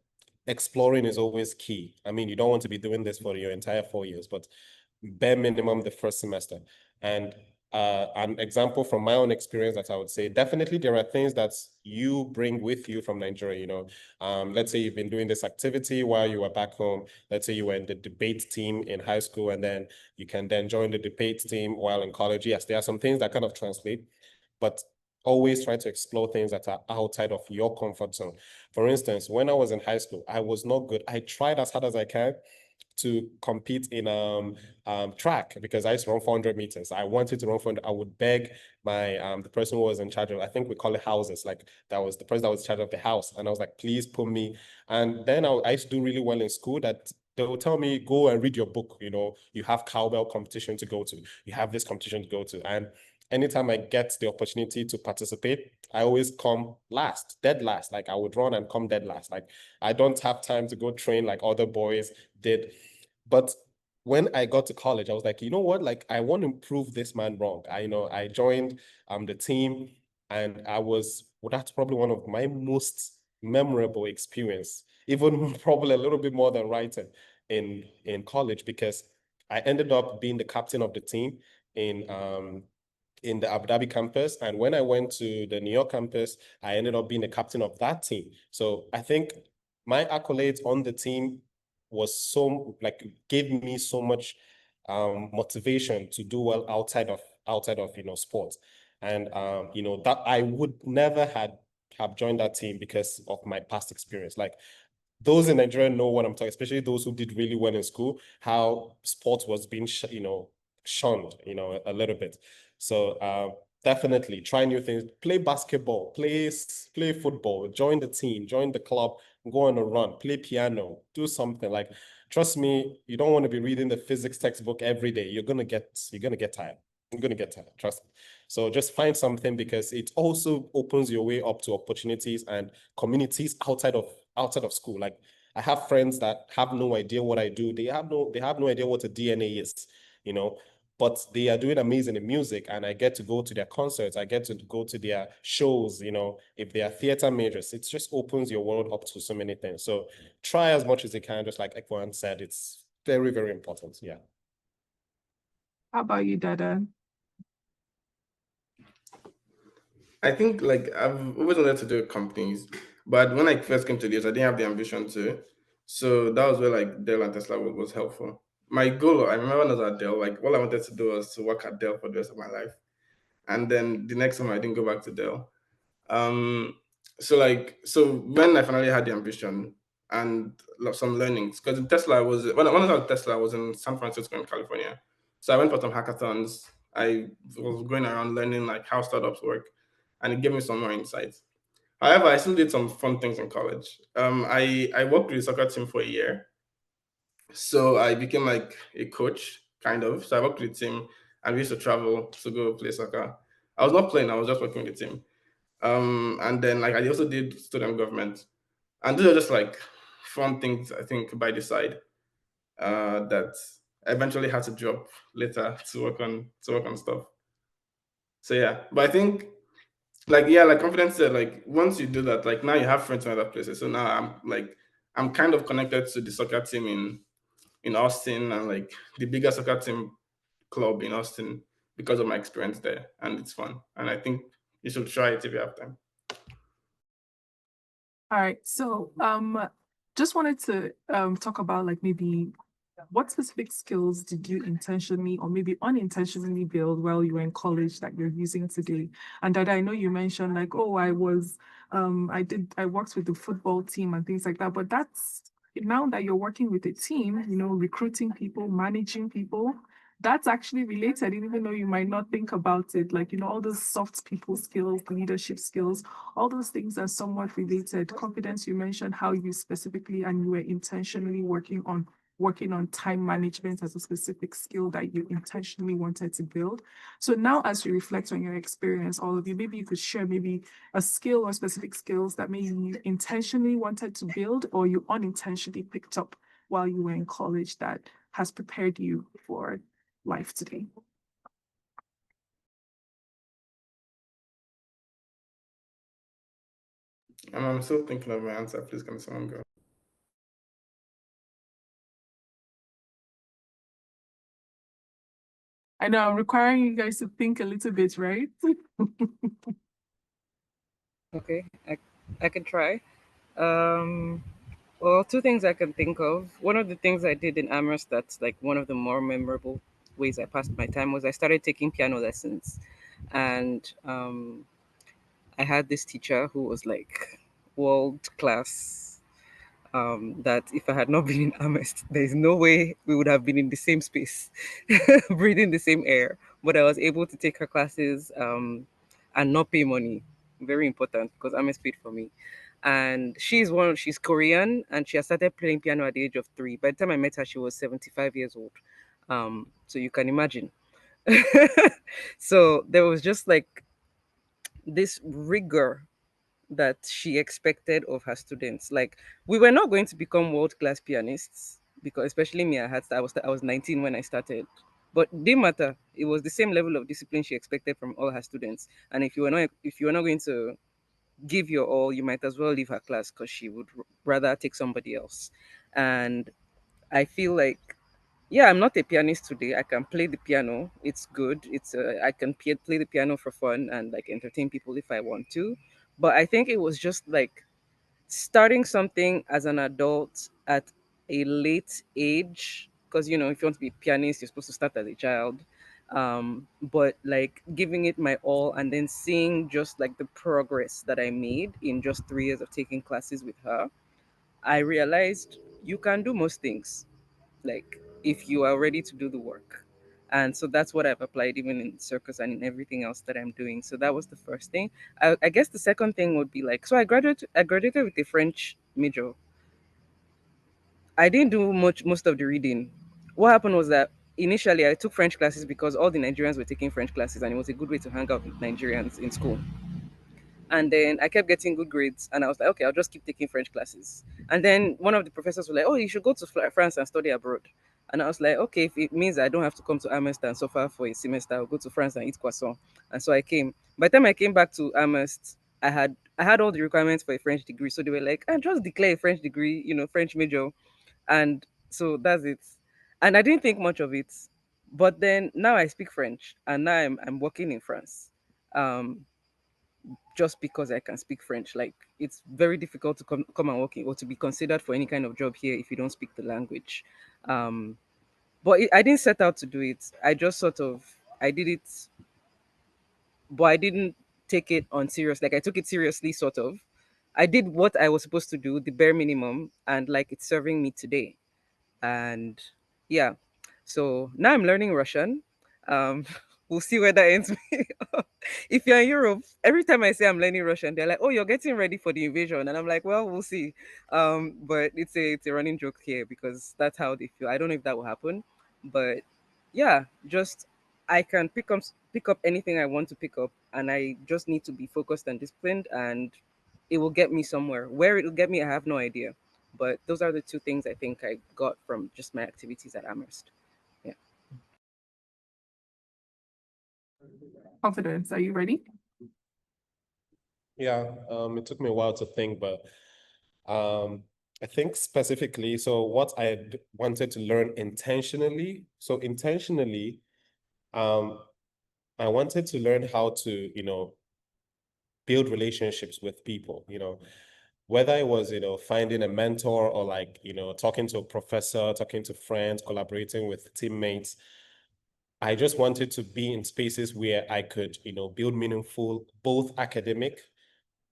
exploring is always key. I mean, you don't want to be doing this for your entire 4 years, but bare minimum the first semester. And an example from my own experience that I would say, definitely there are things that you bring with you from Nigeria. Let's say you've been doing this activity while you were back home. Let's say you were in the debate team in high school, and then you can then join the debate team while in college. Yes, there are some things that kind of translate, but always try to explore things that are outside of your comfort zone. For instance, when I was in high school, I was not good. I tried as hard as I can to compete in track, because I used to run 400 meters. I wanted to run 400. I would beg my the person who was in charge of, I think we call it houses, like that was the person that was in charge of the house, and I was like, please put me. And then I used to do really well in school, that they will tell me, go and read your book. You have cowbell competition to go to, you have this competition to go to. And anytime I get the opportunity to participate, I always come last, dead last. Like I would run and come dead last. Like I don't have time to go train like other boys did. But when I got to college, I was like, you know what? Like I want to prove this man wrong. I joined the team, and well, that's probably one of my most memorable experience, even probably a little bit more than writing in college, because I ended up being the captain of the team in the Abu Dhabi campus. And when I went to the New York campus, I ended up being the captain of that team. So I think my accolades on the team was so like gave me so much motivation to do well outside of sports. And that I would never have joined that team because of my past experience. Like those in Nigeria know what I'm talking, especially those who did really well in school, how sports was being shunned, a little bit. So definitely try new things, play basketball, play football, join the team, join the club, go on a run, play piano, do something. Like, trust me, you don't want to be reading the physics textbook every day. You're gonna get tired. You're gonna get tired, trust me. So just find something, because it also opens your way up to opportunities and communities outside of school. Like I have friends that have no idea what I do. They have no idea what a DNA is, you know. but they are doing amazing in music, and I get to go to their concerts. I get to go to their shows, if they are theater majors. It just opens your world up to so many things. So try as much as you can, just like Ekpoawan said, it's very, very important. Yeah. How about you, Dada? I think like I've always wanted to do companies, but when I first came to this, I didn't have the ambition to. So that was where like Dell and Tesla was helpful. My goal, I remember when I was at Dell, like all I wanted to do was to work at Dell for the rest of my life. And then the next time I didn't go back to Dell. Um, so when I finally had the ambition and some learnings, because Tesla was when I was at Tesla, I was in San Francisco in California. So I went for some hackathons. I was going around learning like how startups work, and it gave me some more insights. However, I still did some fun things in college. I worked with the soccer team for a year, so I became like a coach, kind of. So I worked with the team, and we used to travel to go play soccer. I was not playing; I was just working with the team. And then like I also did student government, and these are just like fun things I think by the side that I eventually had to drop later to work on stuff. So yeah, but I think like confidence said, like once you do that, like now you have friends in other places. So now I'm kind of connected to the soccer team in Austin, and like the bigger soccer team club in Austin because of my experience there, and it's fun. And I think you should try it if you have time. All right. So just wanted to talk about like maybe what specific skills did you intentionally or maybe unintentionally build while you were in college that you're using today? And Dada, I know you mentioned like, oh, I worked with the football team and things like that, but that's now that you're working with a team, recruiting people, managing people, that's actually related, even though you might not think about it, like, all those soft people skills, leadership skills, all those things are somewhat related. Confidence, you mentioned how you specifically and you were intentionally working on time management as a specific skill that you intentionally wanted to build. So now as you reflect on your experience, all of you, maybe you could share maybe a skill or specific skills that maybe you intentionally wanted to build or you unintentionally picked up while you were in college that has prepared you for life today. I'm still thinking of my answer. Please can someone go? I know I'm requiring you guys to think a little bit, right? Okay, I can try. Um, well, two things I can think of. One of the things I did in Amherst that's like one of the more memorable ways I passed my time was I started taking piano lessons, and I had this teacher who was like world class. That if I had not been in Amherst, there is no way we would have been in the same space, breathing the same air. But I was able to take her classes and not pay money. Very important because Amherst paid for me. And she's Korean and she has started playing piano at the age of 3. By the time I met her, she was 75 years old. So you can imagine. So there was just like this rigor that she expected of her students. Like we were not going to become world class pianists because especially me, I was 19 when I started. But it didn't matter. It was the same level of discipline she expected from all her students. And if you were not going to give your all, you might as well leave her class because she would rather take somebody else. And I feel like yeah, I'm not a pianist today. I can play the piano. It's good. I can play the piano for fun and like entertain people if I want to. But I think it was just like starting something as an adult at a late age because if you want to be a pianist you're supposed to start as a child, but like giving it my all and then seeing just like the progress that I made in just 3 years of taking classes with her, I realized you can do most things like if you are ready to do the work. And so that's what I've applied even in circus and in everything else that I'm doing. So that was the first thing. I guess the second thing would be like, so I graduated with a French major. I didn't do most of the reading. What happened was that initially I took French classes because all the Nigerians were taking French classes and it was a good way to hang out with Nigerians in school. And then I kept getting good grades, and I was like, okay, I'll just keep taking French classes. And then one of the professors was like, oh, you should go to France and study abroad. And I was like, okay, if it means I don't have to come to Amherst and suffer for a semester, I'll go to France and eat croissant. And so I came. By the time I came back to Amherst, I had all the requirements for a French degree. So they were like, just declare a French degree, French major. And so that's it. And I didn't think much of it. But then now I speak French, and now I'm working in France. Um, just because I can speak French. Like, it's very difficult to come and work in, or to be considered for any kind of job here if you don't speak the language. But I didn't set out to do it. I just sort of I did it, but I didn't take it on serious. Like, I took it seriously, sort of. I did what I was supposed to do, the bare minimum, and like, it's serving me today. And yeah, so now I'm learning Russian. um we'll see where that ends me up. If you're in Europe, every time I say I'm learning Russian, they're like, oh, you're getting ready for the invasion, and I'm like, well, we'll see. But it's a running joke here, because that's how they feel. I don't know if that will happen, but yeah, just, I can pick up anything I want to pick up, and I just need to be focused and disciplined, and it will get me somewhere. Where it'll get me, I have no idea. But those are the two things I think I got from just my activities at Amherst. Yeah. Confidence, are you ready? Yeah, it took me a while to think, but I think specifically, so what wanted to learn intentionally. So intentionally, I wanted to learn how to, build relationships with people, whether it was, finding a mentor, or like, talking to a professor, talking to friends, collaborating with teammates. I just wanted to be in spaces where I could, build meaningful, both academic,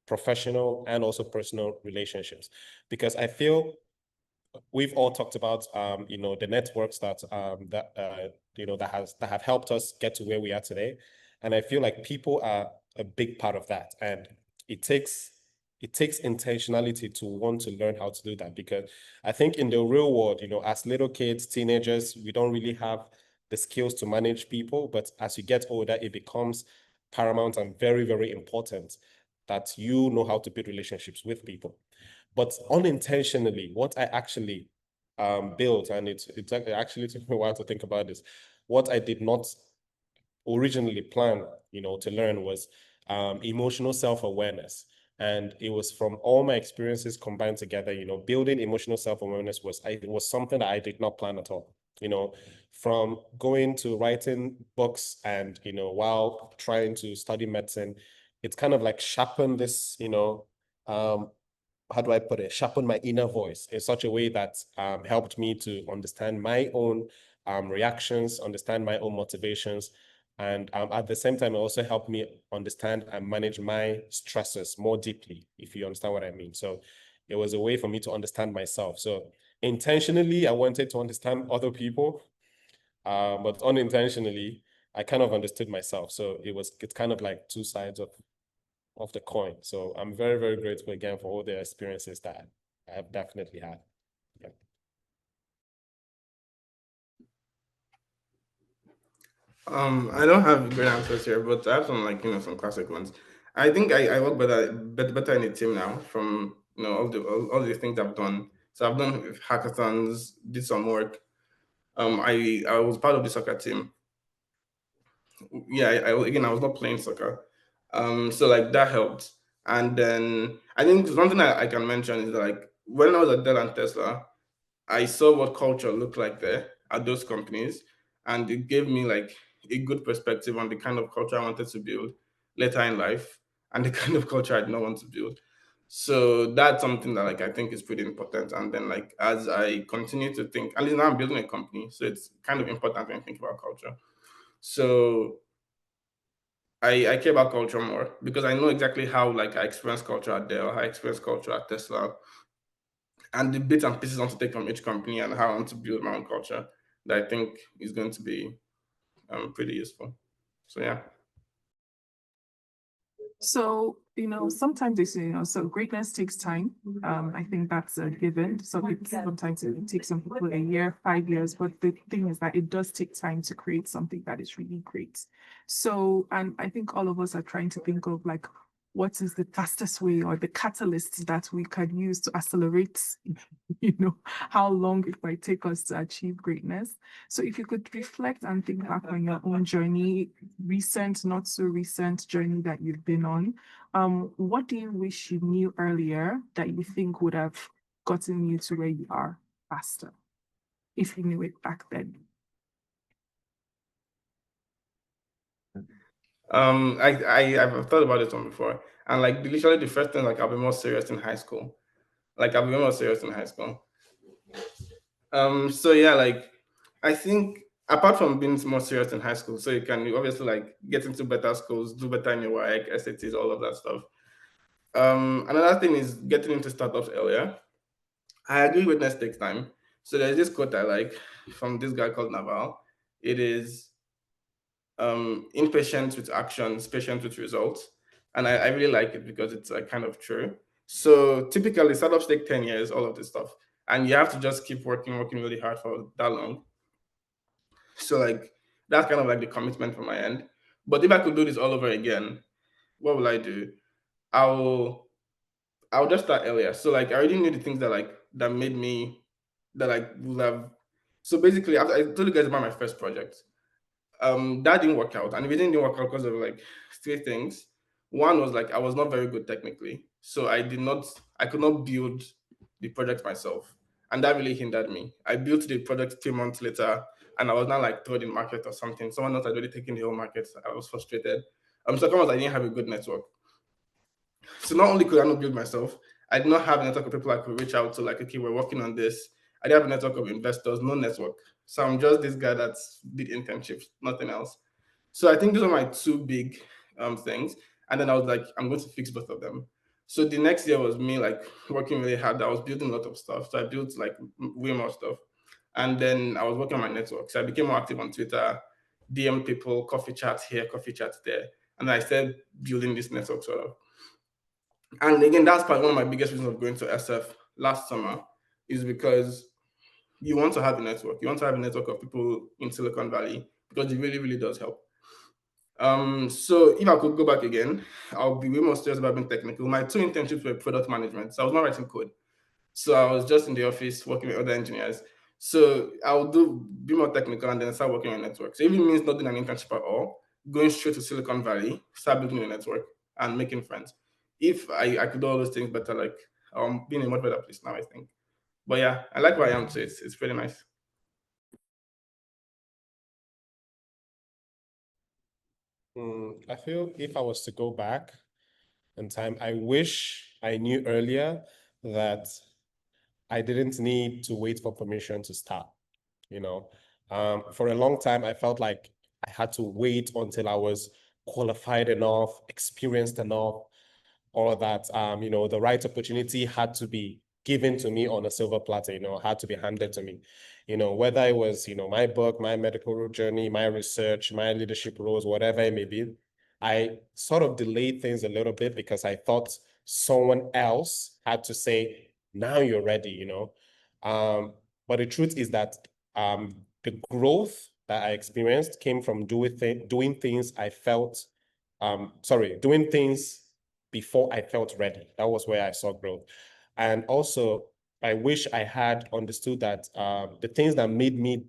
professional, and also personal relationships. Because I feel we've all talked about, the networks that have helped us get to where we are today. And I feel like people are a big part of that. And it takes intentionality to want to learn how to do that, because I think in the real world, as little kids, teenagers, we don't really have the skills to manage people. But as you get older, it becomes paramount and very, very important that you know how to build relationships with people. But unintentionally, what I actually built, and it actually took me a while to think about this, what I did not originally plan, to learn was emotional self-awareness. And it was from all my experiences combined together, building emotional self-awareness was something that I did not plan at all. From going to writing books and, while trying to study medicine, it's kind of like sharpened this, how do I put it, sharpen my inner voice in such a way that helped me to understand my own reactions, understand my own motivations. And at the same time, it also helped me understand and manage my stresses more deeply, if you understand what I mean. So it was a way for me to understand myself. So intentionally, I wanted to understand other people, but unintentionally, I kind of understood myself. So it's kind of like two sides of the coin. So I'm very, very grateful again for all the experiences that I have definitely had. Yeah. I don't have great answers here, but I have some, like, some classic ones. I think I work better in a team now from, all the things I've done. So I've done hackathons, did some work. I was part of the soccer team. Yeah, again, I was not playing soccer. So like that helped. And then I think something I can mention is, like, when I was at Dell and Tesla, I saw what culture looked like there at those companies, and it gave me like a good perspective on the kind of culture I wanted to build later in life, and the kind of culture I did not want to build. So that's something that, like, I think is pretty important. And then, like, as I continue to think, at least now I'm building a company, so it's kind of important when I think about culture. So I care about culture more because I know exactly how, like, I experience culture at Dell, how I experience culture at Tesla, and the bits and pieces I want to take from each company and how I want to build my own culture that I think is going to be pretty useful. So yeah. So, sometimes they say, so greatness takes time. I think that's a given. So sometimes it takes some people a year, 5 years, but the thing is that it does take time to create something that is really great. So, and I think all of us are trying to think of, like, what is the fastest way or the catalysts that we can use to accelerate, how long it might take us to achieve greatness. So if you could reflect and think back on your own journey, recent, not so recent journey that you've been on, what do you wish you knew earlier that you think would have gotten you to where you are faster, if you knew it back then? I've thought about this one before, and like literally the first thing, like I'll be more serious in high school. Like I'll be more serious in high school. So yeah, like I think apart from being more serious in high school, so you obviously like get into better schools, do better in your work, SATs, all of that stuff. Another thing is getting into startups earlier. I agree witness takes time. So there's this quote I like from this guy called Naval. It is impatient with actions, patient with results. And I really like it because it's kind of true. So typically startups take 10 years, all of this stuff. And you have to just keep working really hard for that long. So like that's kind of like the commitment from my end. But if I could do this all over again, what will I do? I'll just start earlier. So like I already knew the things that made me that like would have. So basically, I told you guys about my first project. That didn't work out, and it didn't work out because of like three things. One was like I was not very good technically, so I could not build the project myself, and that really hindered me. I built the project 3 months later, and I was not like third in market or something. Someone else had already taken the whole market. I was frustrated. Second was I didn't have a good network. So not only could I not build myself, I did not have a network of people I could reach out to, like, okay, we're working on this. I didn't have a network of investors, no network. So I'm just this guy that did internships, nothing else. So I think those are my two big things. And then I was like, I'm going to fix both of them. So the next year was me like working really hard. I was building a lot of stuff. So I built like way more stuff. And then I was working on my network. So I became more active on Twitter, DM people, coffee chats here, coffee chats there. And I started building this network sort of. And again, that's part one of my biggest reasons of going to SF last summer is because you want to have a network. You want to have a network of people in Silicon Valley because it really, really does help. So if I could go back again, I'll be way more serious about being technical. My two internships were product management. So I was not writing code. So I was just in the office working with other engineers. So I'll be more technical and then start working on network. So if it means not doing an internship at all, going straight to Silicon Valley, start building a network and making friends. If I could do all those things better, like being in a much better place now, I think. But yeah, I like where I am, so it's pretty nice. I feel if I was to go back in time, I wish I knew earlier that I didn't need to wait for permission to start. For a long time, I felt like I had to wait until I was qualified enough, experienced enough, all of that. The right opportunity had to be given to me on a silver platter, had to be handed to me. Whether it was, my book, my medical journey, my research, my leadership roles, whatever it may be, I sort of delayed things a little bit because I thought someone else had to say, now you're ready, But the truth is that the growth that I experienced came from doing things I felt, doing things before I felt ready. That was where I saw growth. And also, I wish I had understood that the things that made me,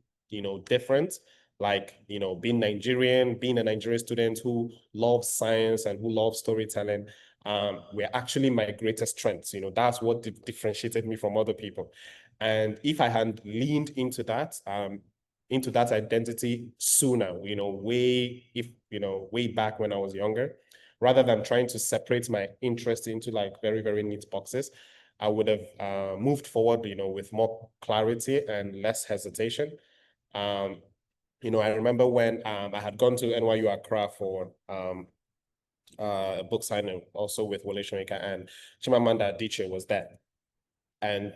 different, like, being Nigerian, being a Nigerian student who loves science and who loves storytelling, were actually my greatest strengths. That's what differentiated me from other people. And if I had leaned into that identity sooner, way back when I was younger, rather than trying to separate my interest into like very, very neat boxes, I would have moved forward, with more clarity and less hesitation. I remember when I had gone to NYU Accra for a book signing, also with Wole Soyinka, and Chimamanda Adichie was there. And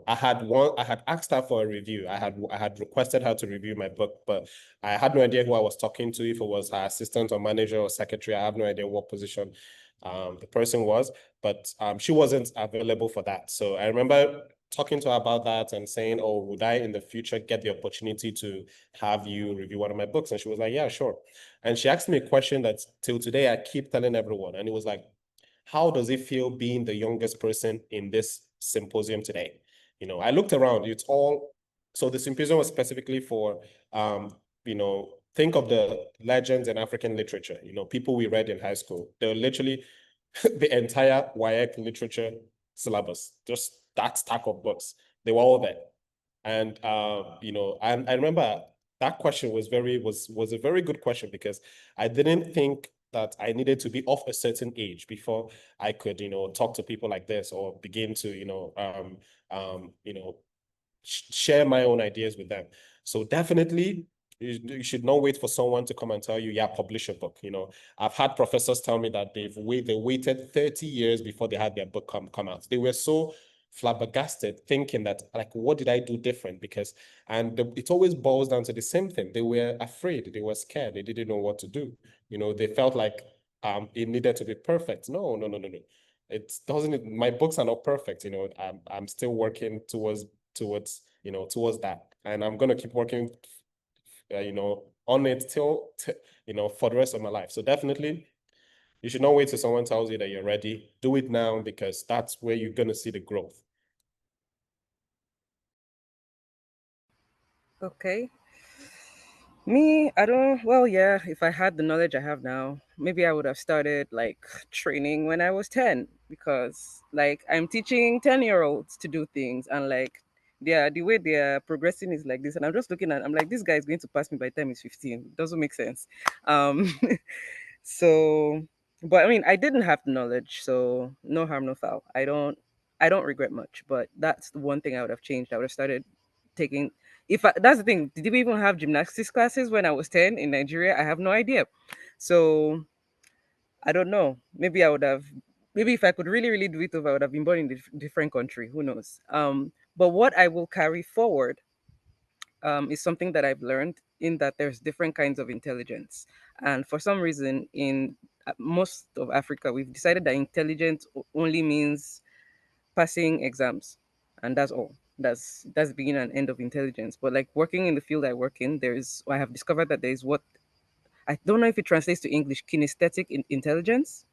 I had asked her for a review. I had requested her to review my book, but I had no idea who I was talking to, if it was her assistant or manager or secretary. I have no idea what position the person was, but she wasn't available for that. So I remember talking to her about that and saying, oh, would I in the future get the opportunity to have you review one of my books? And she was like, yeah, sure. And she asked me a question that till today I keep telling everyone. And it was like, how does it feel being the youngest person in this symposium today? You know, I looked around, it's all, so the symposium was specifically for, you know, think of the legends in African literature, you know, people we read in high school. They're literally the entire WIAC literature syllabus, just that stack of books. They were all there. And you know, I remember that question was a very good question, because I didn't think that I needed to be of a certain age before I could, you know, talk to people like this or begin to, you know, share my own ideas with them. So definitely, you should not wait for someone to come and tell you, yeah, publish a book. You know, I've had professors tell me that they waited 30 years before they had their book come out. They were so flabbergasted, thinking that, like, what did I do different? Because, it always boils down to the same thing. They were afraid, they were scared, they didn't know what to do. You know, they felt like it needed to be perfect. No. It doesn't. My books are not perfect. You know, I'm still working towards that, and I'm gonna keep working, you know, on it till you know, for the rest of my life. So definitely, you should not wait till someone tells you that you're ready. Do it now, because that's where you're gonna see the growth. Okay. Me, I don't, well, yeah, if I had the knowledge I have now, maybe I would have started like training when I was 10, because like I'm teaching 10-year-olds to do things, and like the way they are progressing is like this. And I'm just looking at, I'm like, this guy is going to pass me by the time he's 15. It doesn't make sense. Um, so, but I mean, I didn't have the knowledge, so no harm, no foul. I don't regret much, but that's the one thing I would have changed. I would have started taking, that's the thing, did we even have gymnastics classes when I was 10 in Nigeria? I have no idea. So I don't know. Maybe I would have, maybe if I could really, really do it over, I would have been born in a different country. Who knows? But what I will carry forward is something that I've learned, in that there's different kinds of intelligence. And for some reason, in most of Africa, we've decided that intelligence only means passing exams, and that's all. That's the beginning and end of intelligence. But like working in the field I work in, I have discovered that there is what, I don't know if it translates to English, kinesthetic intelligence.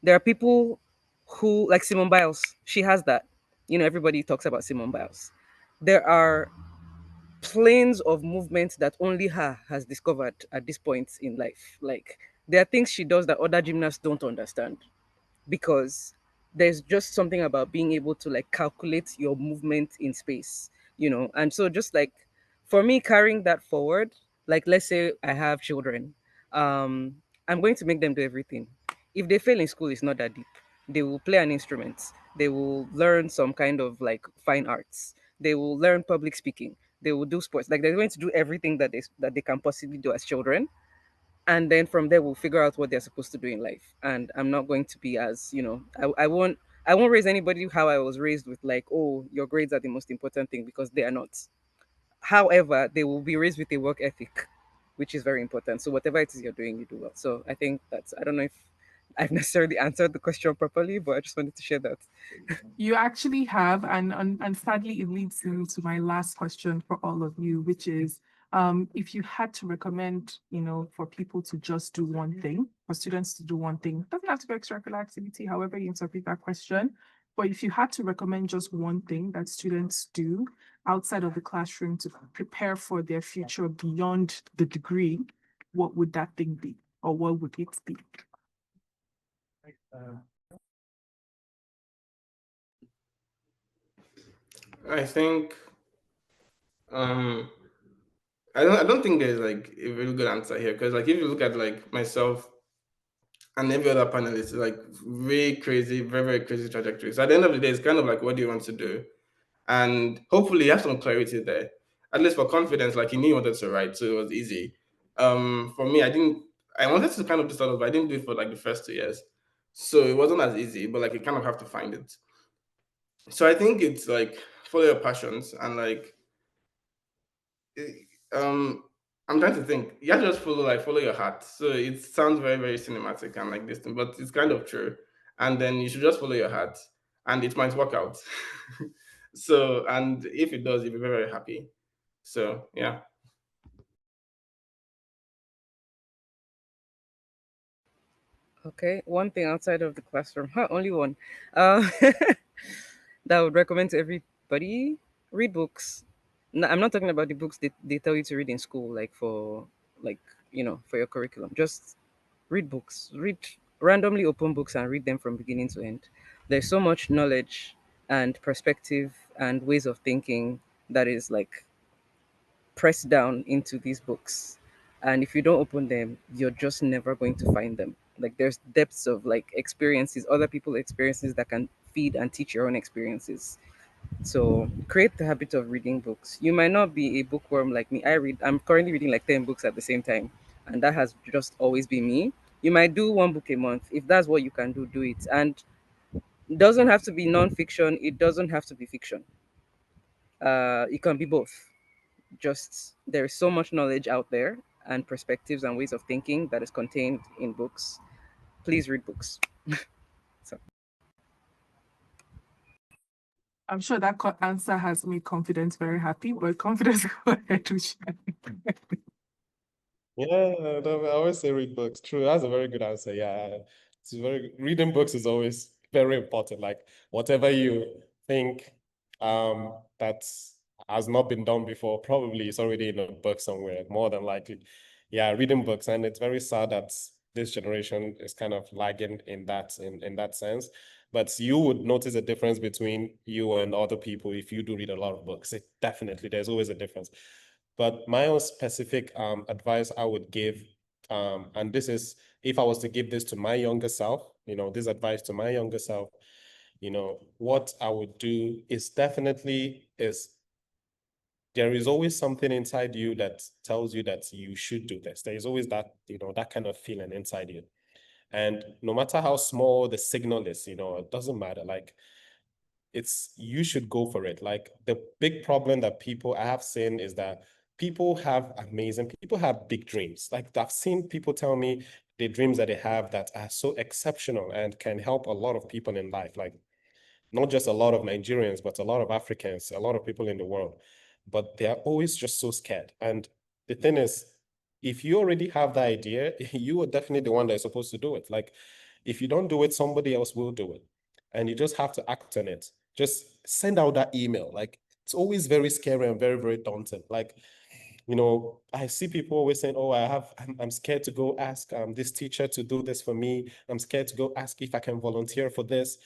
There are people who, like Simone Biles, she has that. You know, everybody talks about Simone Biles. There are planes of movement that only her has discovered at this point in life. Like there are things she does that other gymnasts don't understand, because there's just something about being able to like calculate your movement in space, you know. And so just like for me, carrying that forward, like let's say I have children, um I'm going to make them do everything. If they fail in school, it's not that deep. They will play an instrument, they will learn some kind of like fine arts, they will learn public speaking, they will do sports. Like they're going to do everything that they can possibly do as children, and then from there we'll figure out what they're supposed to do in life. And I'm not going to be as, you know, I won't raise anybody how I was raised, with like, oh, your grades are the most important thing, because they are not. However, they will be raised with a work ethic, which is very important. So whatever it is you're doing, you do well. So I think that's, I don't know if I've necessarily answered the question properly, but I just wanted to share that. You actually have, and sadly, it leads me to my last question for all of you, which is, if you had to recommend, you know, for people to just do one thing, for students to do one thing, doesn't have to be extracurricular activity, however you interpret that question, but if you had to recommend just one thing that students do outside of the classroom to prepare for their future beyond the degree, what would that thing be, or what would it be? I think I don't think there's like a really good answer here, because like if you look at like myself and every other panelist, it's like very crazy, very, very crazy trajectory. So at the end of the day, it's kind of like, what do you want to do? And hopefully you have some clarity there. At least for confidence, like he knew he wanted to write, so it was easy. For me, I wanted to kind of do sort of, but I didn't do it for like the first 2 years. So it wasn't as easy, but like you kind of have to find it. So I think it's like follow your passions and like um I'm trying to think. You have to just follow your heart. So it sounds very, very cinematic and like this thing, but it's kind of true. And then you should just follow your heart and it might work out. So and if it does, you'll be very, very happy. So yeah. Okay, one thing outside of the classroom, only one, uh, that I would recommend to everybody: read books. No, I'm not talking about the books they tell you to read in school, like for your curriculum. Just read books. Read randomly open books and read them from beginning to end. There's so much knowledge and perspective and ways of thinking that is like pressed down into these books, and if you don't open them, you're just never going to find them. Like there's depths of like experiences, other people experiences, that can feed and teach your own experiences. So create the habit of reading books. You might not be a bookworm like me. I'm currently reading like 10 books at the same time, and that has just always been me. You might do one book a month. If that's what you can do, do it. And it doesn't have to be non-fiction, it doesn't have to be fiction. It can be both. Just there is so much knowledge out there and perspectives and ways of thinking that is contained in books. Please read books. So I'm sure that answer has made Confidence very happy, but Confidence, go ahead to share. Yeah, no, I always say read books. True, that's a very good answer. Yeah, it's very reading books is always very important. Like whatever you think that has not been done before, probably it's already in a book somewhere, more than likely. Yeah, reading books, and it's very sad that this generation is kind of lagging in that sense. But you would notice a difference between you and other people if you do read a lot of books. It definitely, there's always a difference. But my own specific advice I would give, and this is if I was to give this to my younger self, this advice to my younger self, what I would do is definitely is there is always something inside you that tells you that you should do this. There is always that, that kind of feeling inside you. And no matter how small the signal is, it doesn't matter. Like you should go for it. Like the big problem that I have seen is that people have big dreams. Like I've seen people tell me the dreams that they have that are so exceptional and can help a lot of people in life. Like not just a lot of Nigerians, but a lot of Africans, a lot of people in the world. But they are always just so scared. And the thing is, if you already have the idea, you are definitely the one that is supposed to do it. Like if you don't do it, somebody else will do it. And you just have to act on it. Just send out that email. Like it's always very scary and very, very daunting. Like, I see people always saying, oh, I'm scared to go ask this teacher to do this for me. I'm scared to go ask if I can volunteer for this.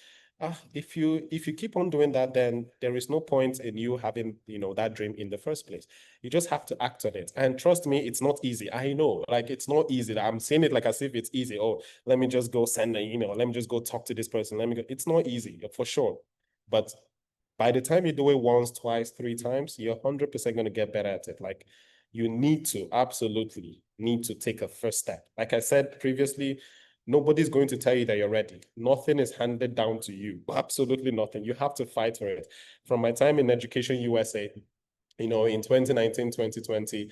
If you keep on doing that, then there is no point in you having, that dream in the first place. You just have to act on it. And trust me, it's not easy. I know, like, it's not easy. I'm saying it like as if it's easy. Oh, let me just go send an email. Let me just go talk to this person. It's not easy, for sure. But by the time you do it once, twice, three times, you're 100% going to get better at it. Like you absolutely need to take a first step. Like I said previously, nobody's going to tell you that you're ready. Nothing is handed down to you. Absolutely nothing. You have to fight for it. From my time in Education USA, in 2019, 2020,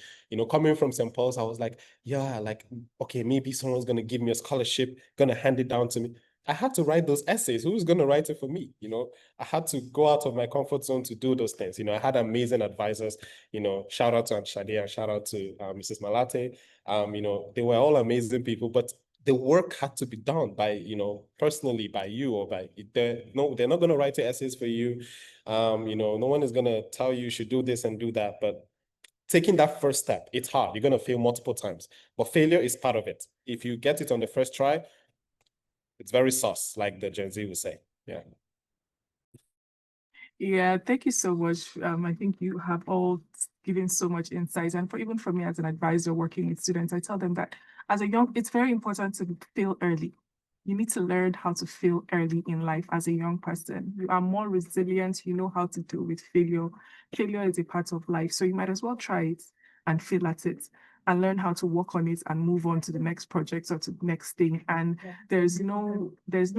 coming from St. Paul's, I was like, yeah, like, okay, maybe someone's going to give me a scholarship, going to hand it down to me. I had to write those essays. Who's going to write it for me? I had to go out of my comfort zone to do those things. I had amazing advisors, shout out to Aunt Shadi and shout out to Mrs. Malate. They were all amazing people, but the work had to be done by, personally by you or they're not going to write the essays for you. No one is going to tell you should do this and do that, but taking that first step, it's hard. You're going to fail multiple times, but failure is part of it. If you get it on the first try, it's very sauce, like the Gen Z would say. Yeah. Yeah, thank you so much. I think you have all given so much insight. And even for me as an advisor working with students, I tell them that it's very important to fail early. You need to learn how to fail early in life as a young person. You are more resilient. You know how to deal with failure. Failure is a part of life. So you might as well try it and fail at it and learn how to work on it and move on to the next project or to the next thing. And there's no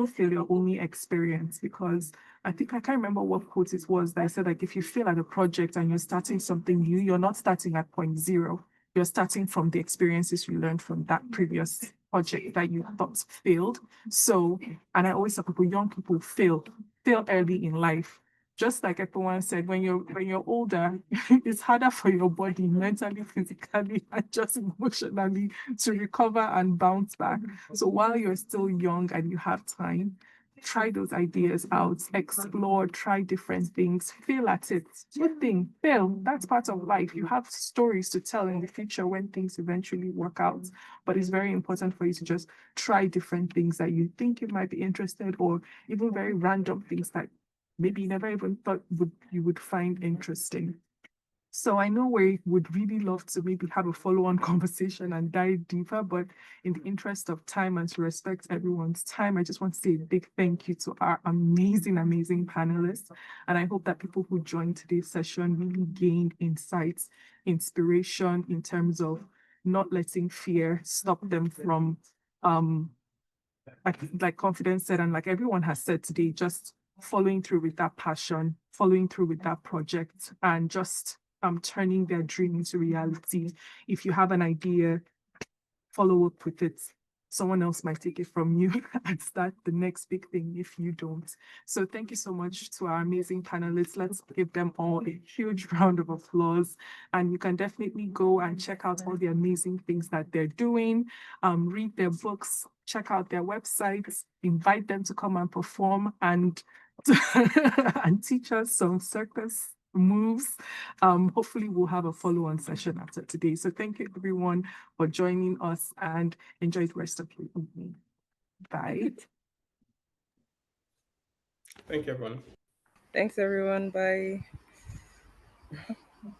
failure, only experience, because I think I can't remember what quote it was that I said, like, if you fail at a project and you're starting something new, you're not starting at point zero. You're starting from the experiences you learned from that previous project that you thought failed. So, and I always tell people, young people fail early in life. just like everyone said, when you're older, it's harder for your body mentally, physically, and just emotionally to recover and bounce back. So while you're still young and you have time, try those ideas out, explore, try different things, fail at it. Good thing, fail. That's part of life. You have stories to tell in the future when things eventually work out. But it's very important for you to just try different things that you think you might be interested, or even very random things that maybe you never even thought you would find interesting. So I know we would really love to maybe have a follow-on conversation and dive deeper, but in the interest of time and to respect everyone's time, I just want to say a big thank you to our amazing, amazing panelists. And I hope that people who joined today's session really gained insights, inspiration in terms of not letting fear stop them from, like Confidence said, and like everyone has said today, just following through with that passion, following through with that project, and just turning their dream into reality. If you have an idea, follow up with it. Someone else might take it from you and start the next big thing if you don't. So thank you so much to our amazing panelists. Let's give them all a huge round of applause. And you can definitely go and check out all the amazing things that they're doing, read their books, check out their websites, invite them to come and perform and, and teach us some circus moves. Hopefully we'll have a follow-on session after today. So thank you everyone for joining us and enjoy the rest of your evening. Bye. Thank you, everyone. Thanks, everyone. Bye.